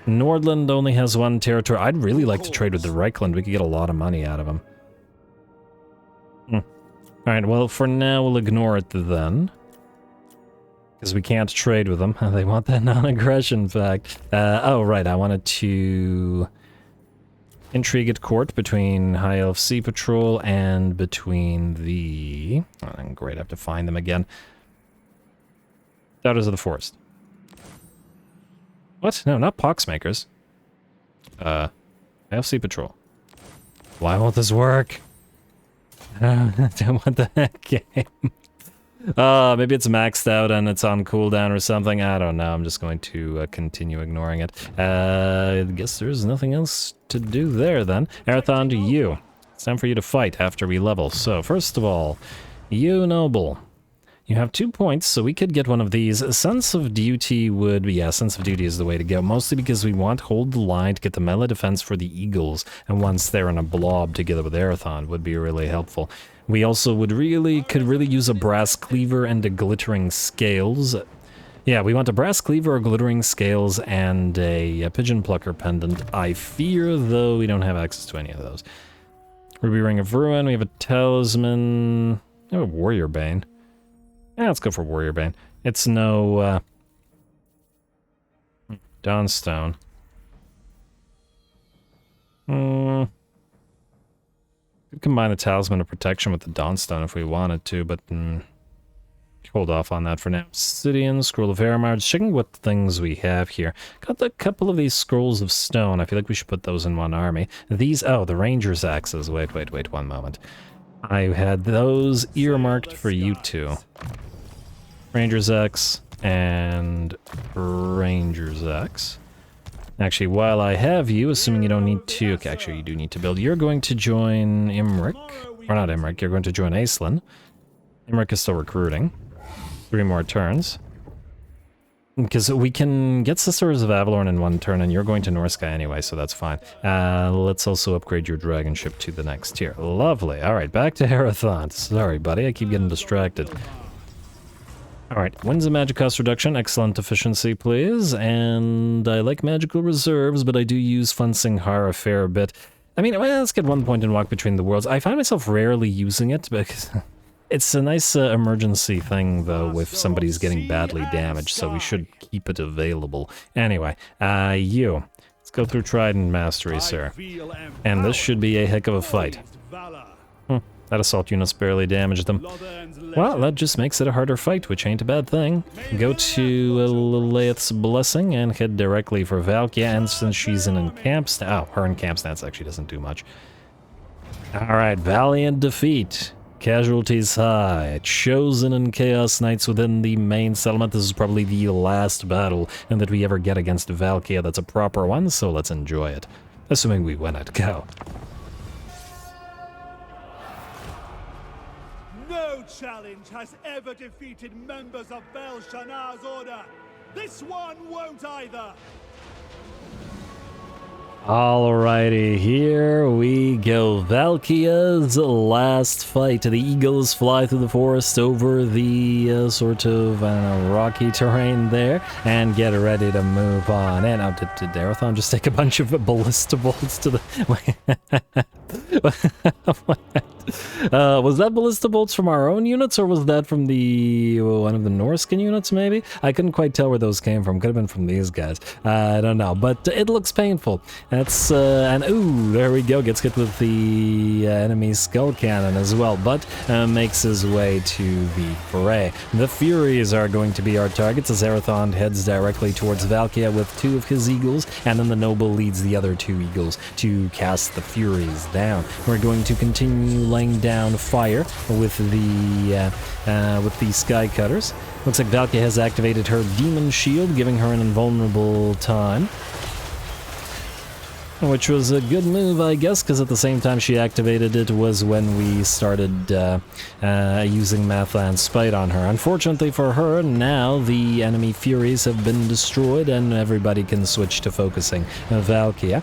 Nordland only has 1 territory. I'd really like to trade with the Reichland. We could get a lot of money out of them. Alright, well, for now, we'll ignore it then. Because we can't trade with them. They want that non-aggression fact. Oh, right, I wanted to... intrigue at court between High Elf Sea Patrol and between the... Oh, great, I have to find them again. Doubters of the Forest. What? No, not Poxmakers. High Elf Sea Patrol. Why won't this work? I don't want that game. Maybe it's maxed out and it's on cooldown or something. I don't know. I'm just going to continue ignoring it. I guess there's nothing else to do there then. Arathon, to you. It's time for you to fight after we level. So, first of all, you noble. You have 2 points, so we could get one of these. A Sense of Duty would be... Yeah, Sense of Duty is the way to go. Mostly because we want Hold the Line to get the melee defense for the Eagles. And once they're in a blob together with Arathon would be really helpful. We also could really use a Brass Cleaver and a Glittering Scales. Yeah, we want a Brass Cleaver, a Glittering Scales, and a Pigeon Plucker Pendant. I fear, though, we don't have access to any of those. Ruby Ring of Ruin, we have a Talisman... We have a Warrior Bane. Yeah, let's go for Warrior Bane. It's no, Dawnstone. Could combine the Talisman of Protection with the Dawnstone if we wanted to, but hold off on that for now. Obsidian, Scroll of Aramar, just checking what things we have here. Got a couple of these Scrolls of Stone. I feel like we should put those in one army. These, oh, the Ranger's Axes. Wait, one moment. I had those earmarked for you two. Ranger's Axe and Ranger's Axe. Actually, while I have you, assuming you don't need to... Okay, actually, you do need to build. You're going to join Imric. Or not Imric, you're going to join Aislinn. Imric is still recruiting. 3 more turns. Because we can get Sisters of Avalorn in 1 turn, and you're going to Norsky anyway, so that's fine. Let's also upgrade your dragon ship to the next tier. Lovely. Alright, back to Arathon. Sorry, buddy, I keep getting distracted. Alright, wins a magic cost reduction. Excellent efficiency, please. And I like magical reserves, but I do use Fencing Har a fair bit. I mean, well, let's get 1 point in Walk Between the Worlds. I find myself rarely using it, because... It's a nice emergency thing, though, if somebody's getting badly damaged, so we should keep it available. Anyway, you. Let's go through Trident Mastery, sir. And this should be a heck of a fight. That assault unit's barely damaged them. Well, that just makes it a harder fight, which ain't a bad thing. Go to Lilith's Blessing and head directly for Valkia, and since she's in camp stats... Oh, her in camp stats actually doesn't do much. Alright, valiant defeat. Casualties high. Chosen and Chaos Knights within the main settlement. This is probably the last battle and that we ever get against Valkia that's a proper one, so let's enjoy it. Assuming we win it. Go. No challenge has ever defeated members of Bel Shanar's order. This one won't either. Alrighty, here we go. Valkia's last fight. The eagles fly through the forest over the sort of rocky terrain there and get ready to move on. And now, did Darathon just take a bunch of ballista bolts to the... was that ballista bolts from our own units, or was that from the one of the Norskin units, maybe? I couldn't quite tell where those came from. Could have been from these guys. I don't know, but it looks painful. That's, and ooh, there we go. Gets hit with the enemy skull cannon as well, but makes his way to the fray. The Furies are going to be our targets as Arathon heads directly towards Valkia with 2 of his eagles, and then the Noble leads the other 2 eagles to cast the Furies down. We're going to continue laying down fire with the Sky Cutters. Looks like Valkia has activated her Demon Shield, giving her an invulnerable time. Which was a good move, I guess, because at the same time she activated it was when we started using Mathlann Spite on her. Unfortunately for her, now the enemy Furies have been destroyed and everybody can switch to focusing Valkia.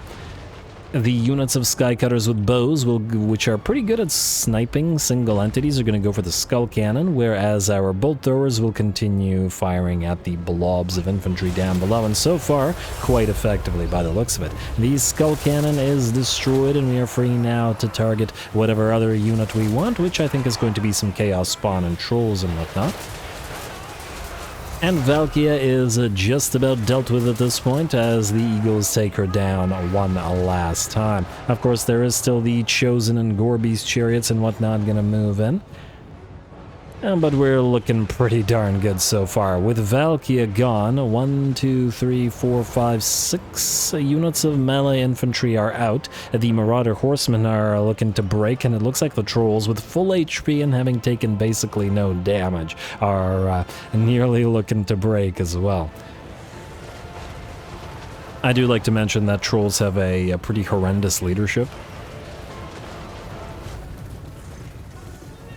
The units of Skycutters with bows, which are pretty good at sniping single entities, are going to go for the Skull Cannon, whereas our Bolt Throwers will continue firing at the blobs of infantry down below, and so far, quite effectively by the looks of it. The Skull Cannon is destroyed, and we are free now to target whatever other unit we want, which I think is going to be some Chaos Spawn and Trolls and whatnot. And Valkia is just about dealt with at this point as the Eagles take her down one last time. Of course, there is still the Chosen and Gorby's chariots and whatnot gonna move in. But we're looking pretty darn good so far. With Valkia gone, 1, 2, 3, 4, 5, 6 units of melee infantry are out. The Marauder Horsemen are looking to break, and it looks like the Trolls, with full HP and having taken basically no damage, are nearly looking to break as well. I do like to mention that Trolls have a pretty horrendous leadership.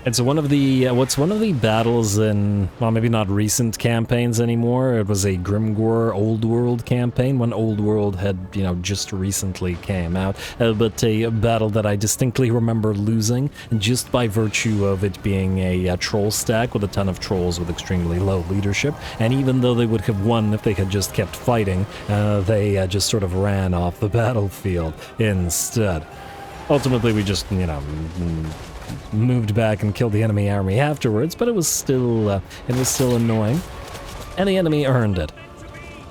It's one of the battles in, well, maybe not recent campaigns anymore. It was a Grimgor Old World campaign when Old World had, just recently came out. But a battle that I distinctly remember losing just by virtue of it being a troll stack with a ton of trolls with extremely low leadership. And even though they would have won if they had just kept fighting, they just sort of ran off the battlefield instead. Ultimately, we just, moved back and killed the enemy army afterwards, but it was still annoying, and the enemy earned it.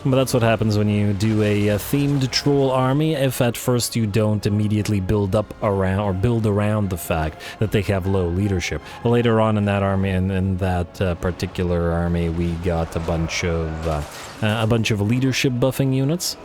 But that's what happens when you do a themed troll army, if at first you don't immediately build around the fact that they have low leadership. Later on in that army, in that particular army, we got a bunch of leadership buffing units,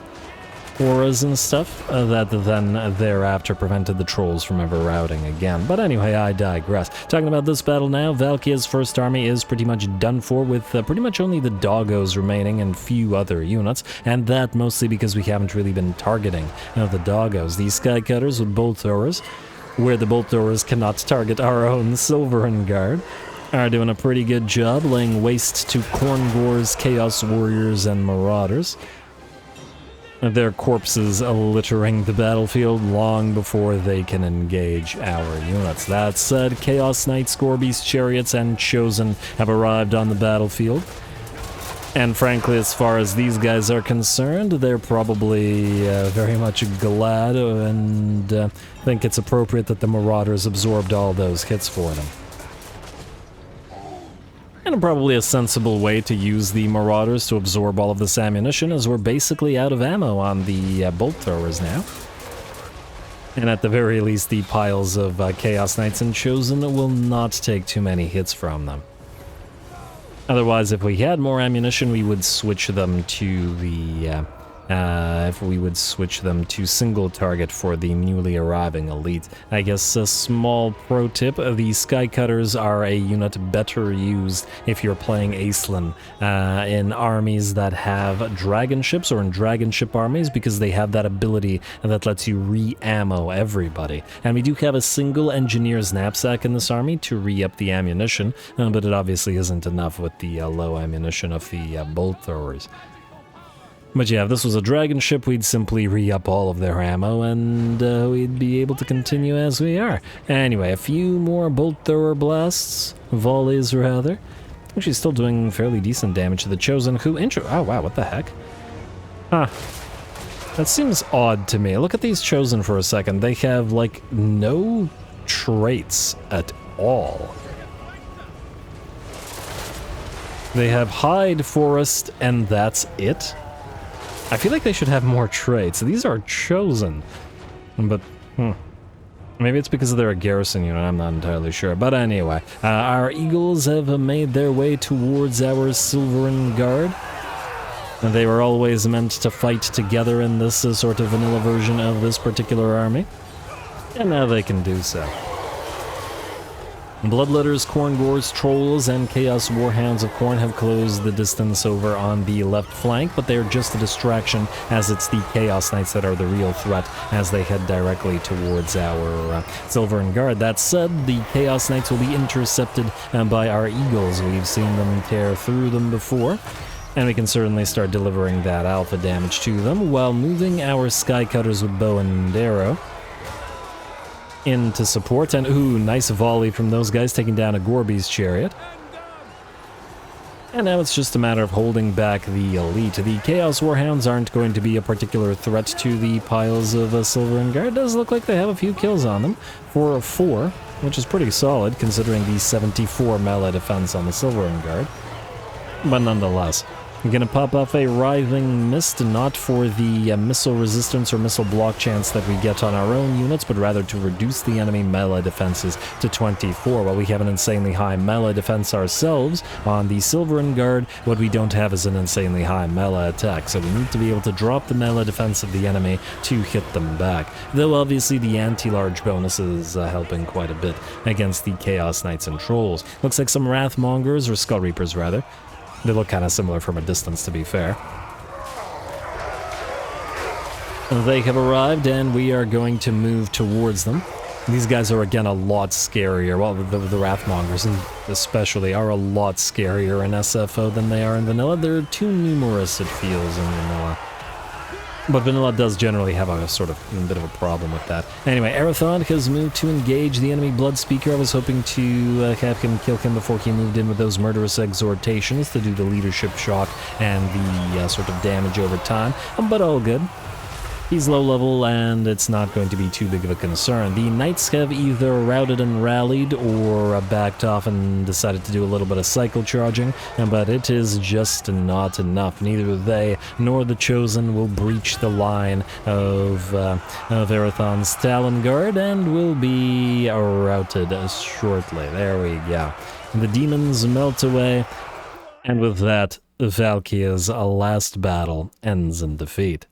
auras and stuff, that then thereafter prevented the trolls from ever routing again. But anyway, I digress. Talking about this battle now, Valkia's first army is pretty much done for, with pretty much only the doggos remaining and few other units, and that mostly because we haven't really been targeting the doggos. These Sky Cutters with Bolt Throwers, where the Bolt Throwers cannot target our own Silverin Guard, are doing a pretty good job laying waste to Khorngor's Chaos Warriors and Marauders. Their corpses littering the battlefield long before they can engage our units. That said, Chaos Knights, Scorby's chariots, and Chosen have arrived on the battlefield. And frankly, as far as these guys are concerned, they're probably very much glad and think it's appropriate that the Marauders absorbed all those hits for them. And probably a sensible way to use the Marauders to absorb all of this ammunition, as we're basically out of ammo on the Bolt Throwers now. And at the very least, the piles of Chaos Knights and Chosen will not take too many hits from them. Otherwise, if we had more ammunition, we would switch them to the single target for the newly arriving elite. I guess a small pro tip, the Sky Cutters are a unit better used if you're playing Aislinn in armies that have dragon ships, or in dragon ship armies, because they have that ability that lets you re-ammo everybody. And we do have a single engineer's knapsack in this army to re-up the ammunition, but it obviously isn't enough with the low ammunition of the Bolt Throwers. But yeah, if this was a dragon ship, we'd simply re-up all of their ammo, and we'd be able to continue as we are. Anyway, a few more bolt thrower blasts, volleys rather. Actually still doing fairly decent damage to the Chosen, who oh wow, what the heck? Huh. That seems odd to me. Look at these Chosen for a second. They have, like, no traits at all. They have Hide, Forest, and that's it? I feel like they should have more traits. These are Chosen. But, maybe it's because they're a garrison unit, I'm not entirely sure. But anyway, our Eagles have made their way towards our Silverin Guard. And they were always meant to fight together in this sort of vanilla version of this particular army. And now they can do so. Bloodletters, Khorngors, Trolls, and Chaos Warhounds of Khorne have closed the distance over on the left flank, but they are just a distraction, as it's the Chaos Knights that are the real threat as they head directly towards our Silverin Guard. That said, the Chaos Knights will be intercepted by our Eagles. We've seen them tear through them before. And we can certainly start delivering that alpha damage to them while moving our Sky Cutters with bow and arrow into support. And ooh, nice volley from those guys taking down a Gorby's chariot. And now it's just a matter of holding back the elite. The Chaos Warhounds aren't going to be a particular threat to the piles of Silverin Guard. It does look like they have a few kills on them for 4, which is pretty solid considering the 74 melee defense on the Silverin Guard. But nonetheless, I'm gonna pop off a Writhing Mist, not for the missile resistance or missile block chance that we get on our own units, but rather to reduce the enemy melee defenses to 24. While we have an insanely high melee defense ourselves on the Silverin Guard, what we don't have is an insanely high melee attack, so we need to be able to drop the melee defense of the enemy to hit them back. Though obviously the anti-large bonus is helping quite a bit against the Chaos Knights and Trolls. Looks like some Wrathmongers, or Skull Reapers rather. They look kind of similar from a distance, to be fair. They have arrived, and we are going to move towards them. These guys are, again, a lot scarier. Well, the Wrathmongers, especially, are a lot scarier in SFO than they are in Vanilla. They're too numerous, it feels, in Vanilla. But Vanilla does generally have a sort of a bit of a problem with that. Anyway, Arathon has moved to engage the enemy Bloodspeaker. I was hoping to have him kill him before he moved in with those murderous exhortations to do the leadership shock and the sort of damage over time, but all good. He's low level, and it's not going to be too big of a concern. The Knights have either routed and rallied, or backed off and decided to do a little bit of cycle charging, but it is just not enough. Neither they nor the Chosen will breach the line of Arathon's Talon Guard, and will be routed shortly. There we go. The demons melt away, and with that, Valkia's last battle ends in defeat.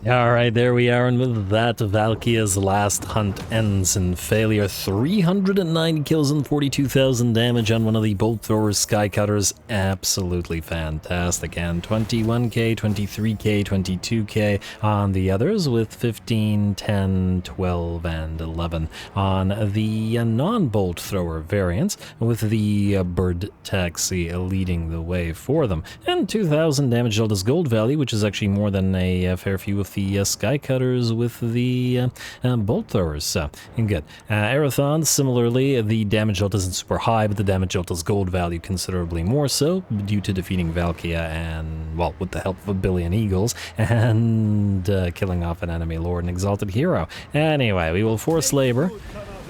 Alright, there we are, and with that, Valkia's last hunt ends in failure. 309 kills and 42,000 damage on one of the Bolt Throwers Sky Cutters. Absolutely fantastic. And 21k, 23k, 22k on the others, with 15, 10, 12, and 11 on the non-Bolt Thrower variants, with the Bird Taxi leading the way for them. And 2,000 damage dealt as gold value, which is actually more than a fair few of the Sky Cutters with the Bolt Throwers, so good. Arathon, similarly, the damage dealt isn't super high, but the damage dealt is gold value considerably more so, due to defeating Valkia and, well, with the help of a billion Eagles, and killing off an enemy Lord and Exalted Hero. Anyway, we will force labor,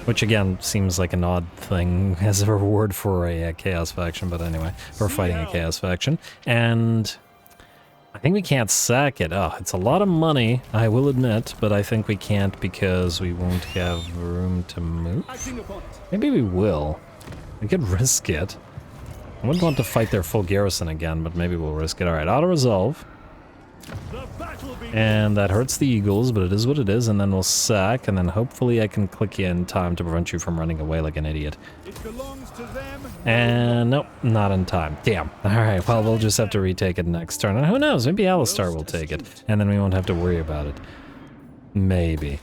which again seems like an odd thing as a reward for a Chaos faction, but anyway, for fighting a Chaos faction. And I think we can't sack it. Oh, it's a lot of money, I will admit, but I think we can't because we won't have room to move. Maybe we will. We could risk it. I wouldn't want to fight their full garrison again, but maybe we'll risk it. Alright, auto-resolve. And that hurts the Eagles, but it is what it is, and then we'll sack, and then hopefully I can click you in time to prevent you from running away like an idiot. And nope, not in time. Damn. Alright, well, we'll just have to retake it next turn. And who knows, maybe Alistar will take it, and then we won't have to worry about it. Maybe.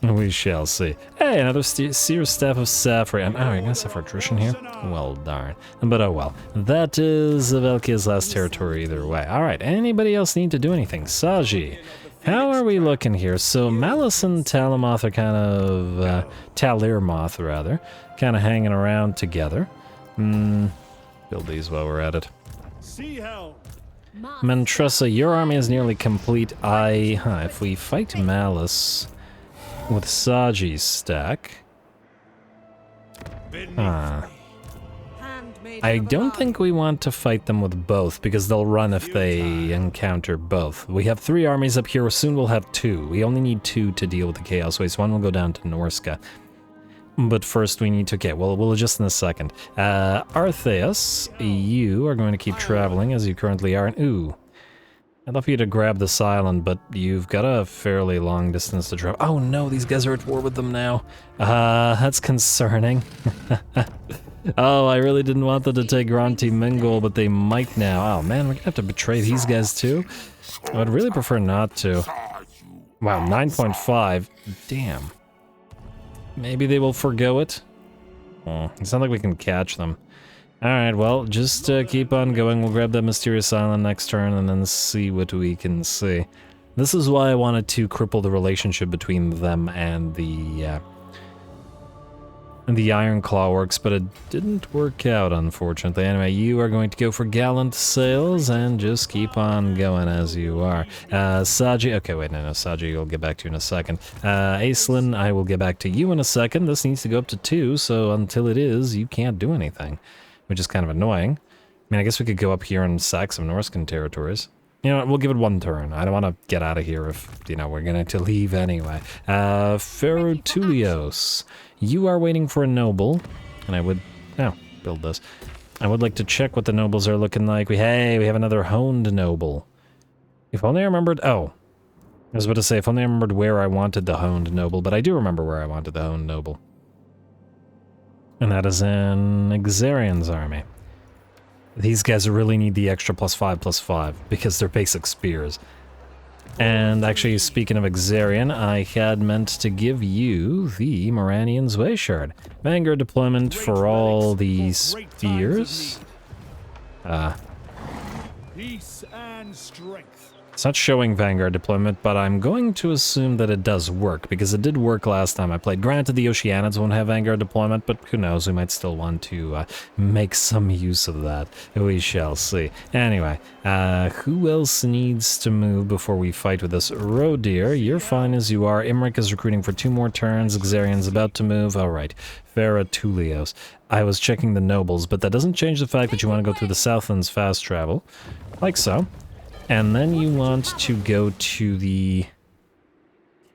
We shall see. Hey, another Seer's Staff of Saffron. Oh, you're gonna have for attrition here? Well, darn. But oh well. That is Valkia's last territory either way. Alright, anybody else need to do anything? Saji, how are we looking here? So, Malice and Talamoth are kind of... Talirmoth, rather. Kind of hanging around together. Build these while we're at it. Mantressa, your army is nearly complete. If we fight Malice with Saji's stack... I don't think we want to fight them with both, because they'll run if they encounter both. We have 3 armies up here, soon we'll have 2. We only need 2 to deal with the Chaos Waste. 1 will go down to Norska. But first we need to... Okay, well, we'll adjust in a second. Artheus, you are going to keep traveling as you currently are. Ooh. I'd love for you to grab this island, but you've got a fairly long distance to travel. Oh no, these guys are at war with them now. That's concerning. Oh, I really didn't want them to take Granti Mingol, but they might now. Oh man, we're gonna have to betray these guys too? I would really prefer not to. Wow, 9.5. Damn. Maybe they will forgo it? It's not like we can catch them. Alright, well, just keep on going. We'll grab that mysterious island next turn and then see what we can see. This is why I wanted to cripple the relationship between them and the Iron Claw works, but it didn't work out, unfortunately. Anyway, you are going to go for gallant sails and just keep on going as you are. Saji, okay, wait, no, Saji, I'll get back to you in a second. Aislinn, I will get back to you in a second. This needs to go up to 2, so until it is, you can't do anything, which is kind of annoying. I mean, I guess we could go up here and sack some Norscan territories. You know what, we'll give it 1 turn. I don't want to get out of here if, you know, we're going to leave anyway. Ferutulios, you are waiting for a noble, and I would... build this. I would like to check what the nobles are looking like. We have another honed noble. If only I remembered... Oh. I was about to say, if only I remembered where I wanted the honed noble, but I do remember where I wanted the honed noble. And that is in Xarian's army. These guys really need the extra +5/+5 because they're basic spears. And actually, speaking of Xarian, I had meant to give you the Moranian's Way Shard. Vanguard deployment for all the spears. Peace and strength. It's not showing Vanguard deployment, but I'm going to assume that it does work, because it did work last time I played. Granted, the Oceanids won't have Vanguard deployment, but who knows, we might still want to make some use of that. We shall see. Anyway, who else needs to move before we fight with this? Rodir, you're fine as you are. Imric is recruiting for 2 more turns. Xarian's about to move. Alright. Ferutulios. I was checking the nobles, but that doesn't change the fact that you want to go through the Southlands fast travel. Like so. And then you want to go to the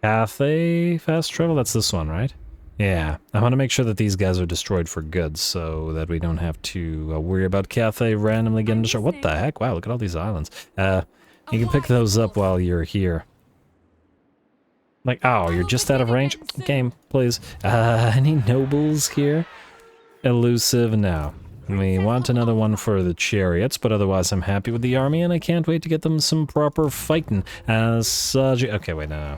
Cathay fast travel? That's this one, right? Yeah. I want to make sure that these guys are destroyed for good so that we don't have to worry about Cathay randomly getting destroyed. What the heck? Wow, look at all these islands. You can pick those up while you're here. Like, oh, you're just out of range? Game, please. Any nobles here? Elusive? No. We want another one for the chariots, but otherwise I'm happy with the army, and I can't wait to get them some proper fighting. Okay, wait, no.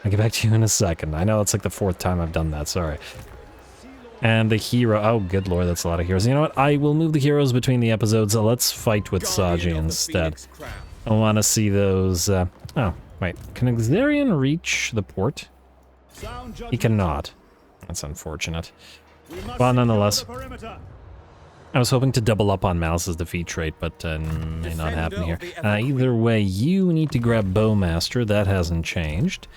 I'll get back to you in a second. I know it's like the 4th time I've done that, sorry. And the hero... Oh, good lord, that's a lot of heroes. You know what? I will move the heroes between the episodes. Let's fight with Saji instead. I want to see those... Oh, wait. Can Xarian reach the port? He cannot. That's unfortunate. Well, nonetheless... I was hoping to double up on Malice's defeat trait, but may not happen here. Either way, you need to grab Bowmaster. That hasn't changed.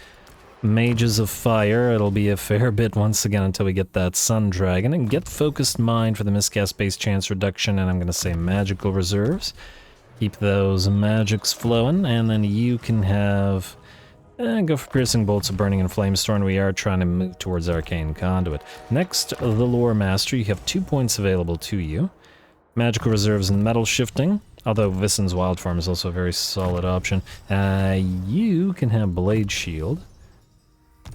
Mages of Fire, it'll be a fair bit once again until we get that Sun Dragon. And get Focused Mind for the miscast-based chance reduction, and I'm going to say Magical Reserves. Keep those magics flowing, and then you can have... go for Piercing Bolts of Burning and Flamestorm. We are trying to move towards Arcane Conduit. Next, the Lore Master. You have 2 points available to you. Magical Reserves and Metal Shifting, although Vissen's Wild Form is also a very solid option. You can have Blade Shield.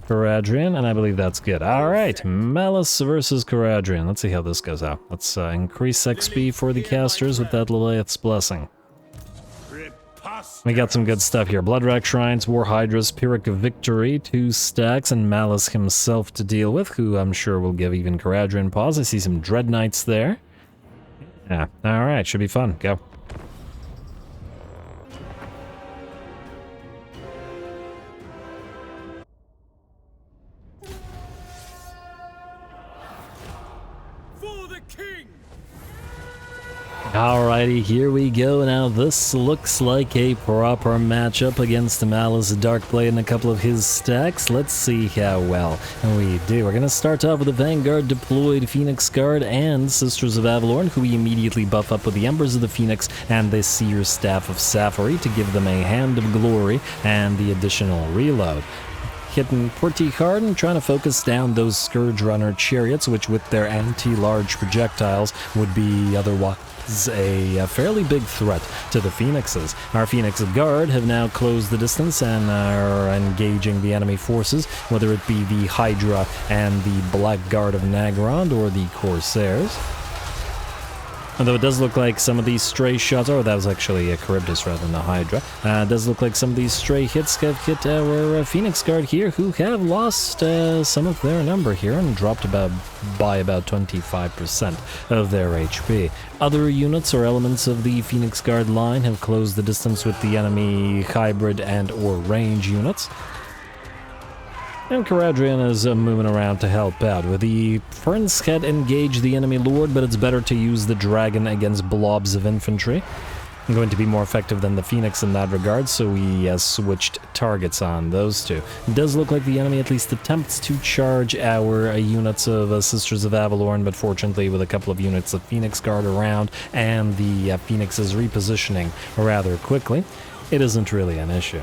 CARADRYAN, and I believe that's good. Alright, Malice versus CARADRYAN. Let's see how this goes out. Let's increase XP for the casters with that Lilith's Blessing. us. We got some good stuff here. Bloodrack Shrines, War Hydras, Pyrrhic Victory, 2 stacks, and Malice himself to deal with, who I'm sure will give even CARADRYAN pause. I see some Dread Knights there. Yeah, alright, should be fun. Go. For the king. Alrighty, here we go. Now this looks like a proper matchup against the Malice Darkblade and a couple of his stacks. Let's see how well we do. We're gonna start off with the Vanguard deployed Phoenix Guard and Sisters of Avalorn, who we immediately buff up with the Embers of the Phoenix and the Seer Staff of Sapphire to give them a Hand of Glory and the additional reload. Hitting pretty hard and trying to focus down those Scourge Runner chariots, which with their anti-large projectiles would be otherwise a fairly big threat to the Phoenixes. Our Phoenix Guard have now closed the distance and are engaging the enemy forces, whether it be the Hydra and the Black Guard of Nagrand or the Corsairs. Although it does look like some of these stray shots, that was actually a Charybdis rather than a Hydra. It does look like some of these stray hits have hit our Phoenix Guard here, who have lost some of their number here and dropped by about 25% of their HP. Other units or elements of the Phoenix Guard line have closed the distance with the enemy hybrid and or range units. And CARADRYAN is moving around to help out. With the Prince had engaged the enemy lord, but it's better to use the dragon against blobs of infantry. I'm going to be more effective than the Phoenix in that regard, so we switched targets on those two. It does look like the enemy at least attempts to charge our units of Sisters of Avalorn, but fortunately with a couple of units of Phoenix Guard around and the Phoenix is repositioning rather quickly, it isn't really an issue.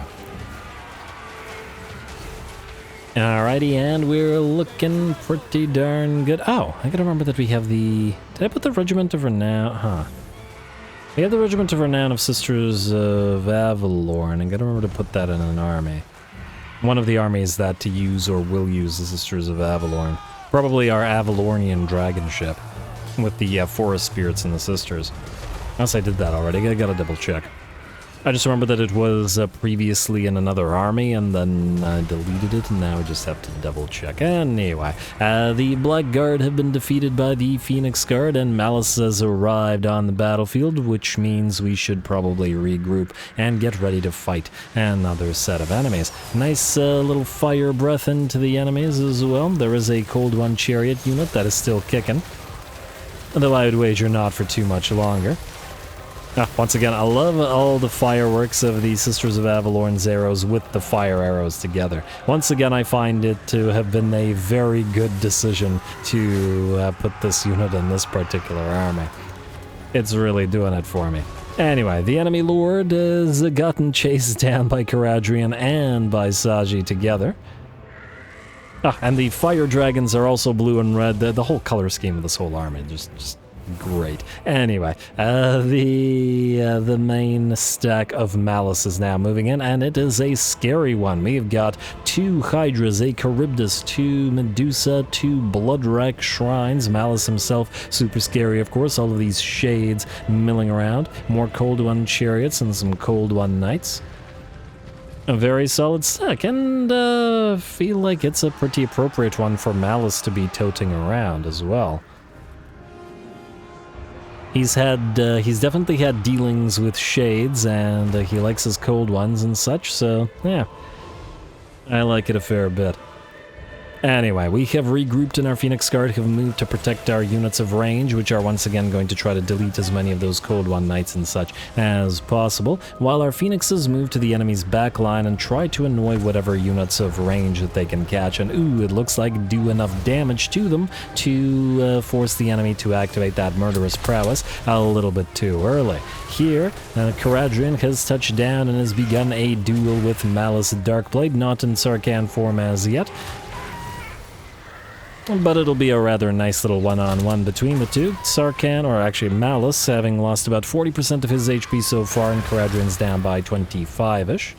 Alrighty, and we're looking pretty darn good. Oh, I gotta remember that we have the... Did I put the Regiment of Renown? Huh. We have the Regiment of Renown of Sisters of Avalorn. I gotta remember to put that in an army. One of the armies that to use or will use the Sisters of Avalorn. Probably our Avalornian dragon ship. With the Forest Spirits and the Sisters. Unless I did that already, I gotta double check. I just remember that it was previously in another army, and then I deleted it, and now I just have to double check. Anyway, the Black Guard have been defeated by the Phoenix Guard, and Malice has arrived on the battlefield, which means we should probably regroup and get ready to fight another set of enemies. Nice little fire breath into the enemies as well. There is a Cold One Chariot unit that is still kicking, though I would wager not for too much longer. Once again, I love all the fireworks of the Sisters of Avalorn's arrows with the fire arrows together. Once again, I find it to have been a very good decision to put this unit in this particular army. It's really doing it for me. Anyway, the enemy lord has gotten chased down by CARADRYAN and by Saji together. And the fire dragons are also blue and red. The whole color scheme of this whole army just great. Anyway, the main stack of Malice is now moving in, and it is a scary one. We've got 2 Hydras, a Charybdis, 2 Medusa, 2 Bloodrack Shrines, Malice himself, super scary of course, all of these shades milling around, more Cold One Chariots and some Cold One Knights. A very solid stack, and feel like it's a pretty appropriate one for Malice to be toting around as well. He's definitely had dealings with shades, and he likes his cold ones and such, so yeah, I like it a fair bit. Anyway, we have regrouped in our Phoenix Guard, have moved to protect our units of range, which are once again going to try to delete as many of those Cold One Knights and such as possible, while our Phoenixes move to the enemy's back line and try to annoy whatever units of range that they can catch, and ooh, it looks like do enough damage to them to force the enemy to activate that murderous prowess a little bit too early. Here, CARADRYAN has touched down and has begun a duel with Malice Darkblade, not in Sarkhan form as yet, but it'll be a rather nice little one-on-one between the two. Sarkhan, or actually Malice, having lost about 40% of his HP so far, and CARADRYAN's down by 25-ish.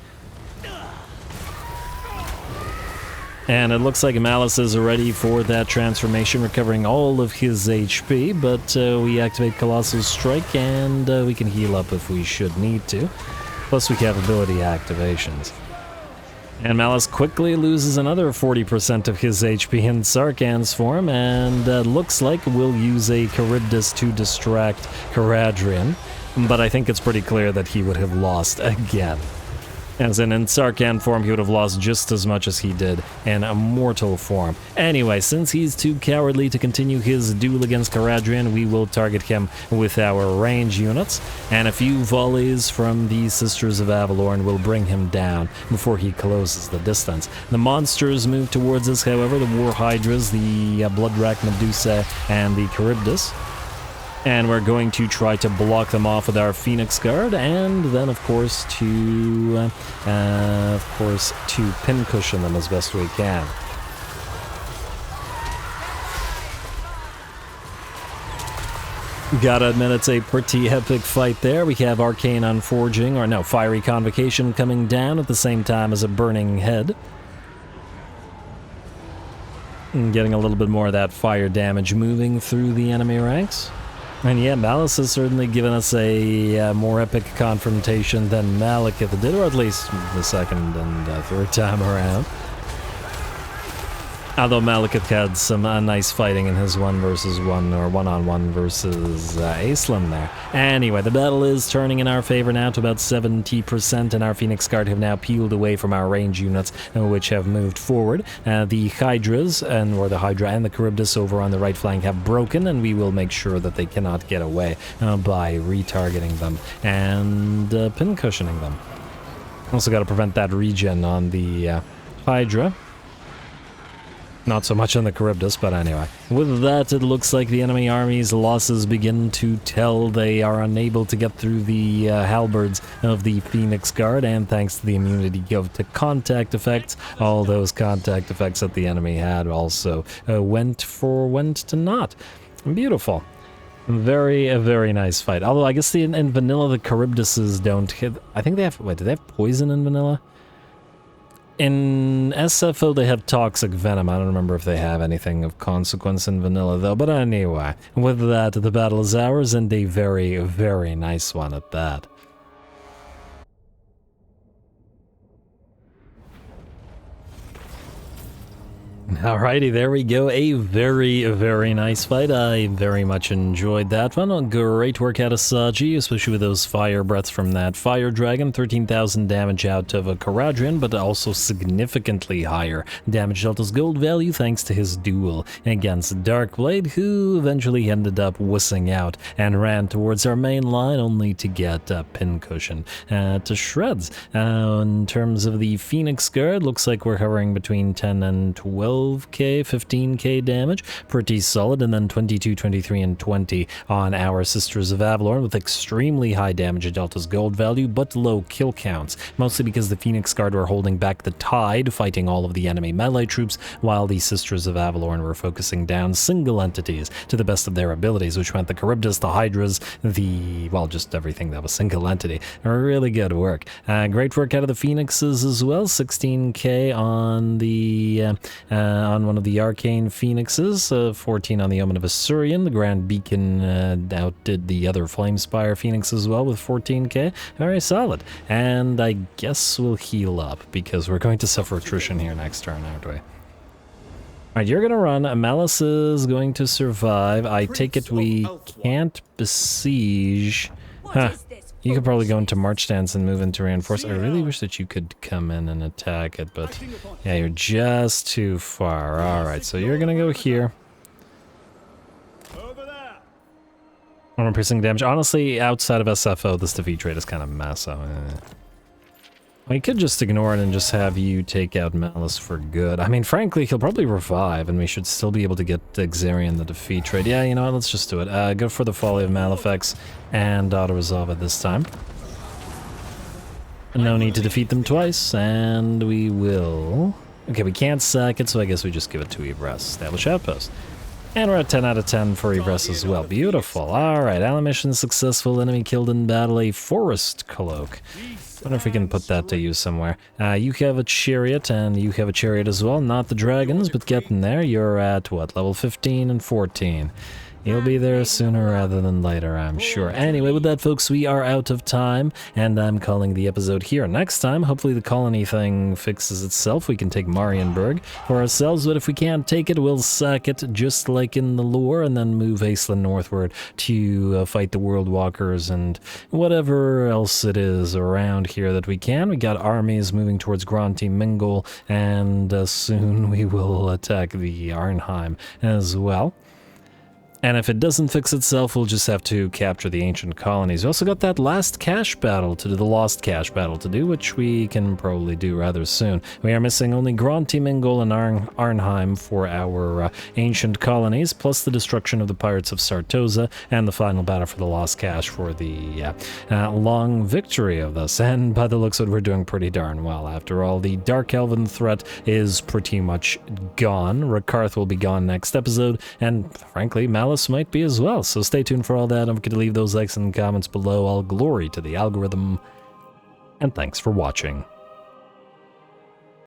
And it looks like Malice is ready for that transformation, recovering all of his HP, but we activate Colossal Strike, and we can heal up if we should need to. Plus we have ability activations. And Malice quickly loses another 40% of his HP in Sarkhan's form, and looks like we'll use a Charybdis to distract CARADRYAN, but I think it's pretty clear that he would have lost again. As in Sarkhan form, he would have lost just as much as he did in Immortal form. Anyway, since he's too cowardly to continue his duel against CARADRYAN, we will target him with our range units, and a few volleys from the Sisters of Avalorn will bring him down before he closes the distance. The monsters move towards us, however, the War Hydras, the Bloodwrack Medusa, and the Charybdis. And we're going to try to block them off with our Phoenix Guard, and then of course to pincushion them as best we can. Gotta admit, it's a pretty epic fight there. We have Arcane Unforging, or no, Fiery Convocation coming down at the same time as a Burning Head. And getting a little bit more of that fire damage moving through the enemy ranks. And yeah, Malice has certainly given us a more epic confrontation than Malekith did, or at least the second and third time around. Although Malekith had some nice fighting in his 1-versus-1 or 1-on-1 versus Aislinn there. Anyway, the battle is turning in our favor now to about 70%, and our Phoenix Guard have now peeled away from our range units, which have moved forward. The Hydras, or the Hydra and the Charybdis over on the right flank have broken, and we will make sure that they cannot get away by retargeting them and pincushioning them. Also got to prevent that regen on the Hydra. Not so much on the Charybdis, but anyway. With that, it looks like the enemy army's losses begin to tell. They are unable to get through the halberds of the Phoenix Guard, and thanks to the immunity to contact effects, all those contact effects that the enemy had also went to naught. Beautiful. Very nice fight. Although I guess in vanilla the Charybdises don't hit. I think they have. Wait, do they have poison in vanilla? In SFO, they have toxic venom. I don't remember if they have anything of consequence in vanilla, though. But anyway, with that, the battle is ours, and a very nice one at that. Alrighty, there we go. A very nice fight. I very much enjoyed that one. Great work out of Saji, especially with those fire breaths from that fire dragon. 13,000 damage out of a CARADRYAN, but also significantly higher damage dealt as gold value thanks to his duel against Darkblade, who eventually ended up wussing out and ran towards our main line only to get pincushion to shreds. In terms of the Phoenix Guard, looks like we're hovering between 10 and 12k, 15k damage, pretty solid, and then 22, 23, and 20 on our Sisters of Avalorn with extremely high damage dealt as gold value, but low kill counts, mostly because the Phoenix Guard were holding back the tide, fighting all of the enemy melee troops, while the Sisters of Avalorn were focusing down single entities to the best of their abilities, which meant the Charybdis, the Hydras, well, just everything that was single entity. Really good work. Great work out of the Phoenixes as well, 16k on the on one of the Arcane Phoenixes, 14 on the Omen of Asurian. The Grand Beacon outdid the other Flamespire Phoenix as well with 14k. Very solid. And I guess we'll heal up because we're going to suffer attrition here next turn, aren't we? Alright, you're gonna run. Malice is going to survive. I take it we can't besiege. Huh. You could probably go into March Stance and move into Reinforce. I really wish that you could come in and attack it, but yeah, you're just too far. Alright, so you're gonna go here. Armor piercing damage. Honestly, outside of SFO, this defeat rate is kind of mess. We could just ignore it and just have you take out Malice for good. I mean, frankly, he'll probably revive, and we should still be able to get Xarian the defeat trade. Yeah, you know what, let's just do it. Go for the Folly of Malefics and auto-resolve it this time. No need to defeat them twice, and we will... Okay, we can't sack it, so I guess we just give it to Evress. Establish Outpost. And we're at 10 out of 10 for Evress as well. Beautiful. Alright, ally mission successful. Enemy killed in battle. A Forest Cloak. Wonder if we can put that to use somewhere. You have a chariot, and you have a chariot as well. Not the dragons, but getting there. You're at, what, level 15 and 14. He'll be there sooner rather than later, I'm sure. Anyway, with that, folks, we are out of time, and I'm calling the episode here. Next time, hopefully the colony thing fixes itself. We can take Marienburg for ourselves, but if we can't take it, we'll sack it just like in the lore, and then move Aislinn northward to fight the World Walkers and whatever else it is around here that we can. We got armies moving towards Granty Mingle, and soon we will attack the Arnheim as well. And if it doesn't fix itself, we'll just have to capture the ancient colonies. We also got that last cache battle to do, the lost cache battle to do, which we can probably do rather soon. We are missing only Granty Mingle and Arnheim for our ancient colonies, plus the destruction of the Pirates of Sartosa, and the final battle for the lost cache for the long victory of this. And by the looks of it, we're doing pretty darn well. After all, the Dark Elven threat is pretty much gone. Rakarth will be gone next episode, and frankly, Malice might be as well, so stay tuned for all that. Don't forget to leave those likes and comments below. All glory to the algorithm, and thanks for watching.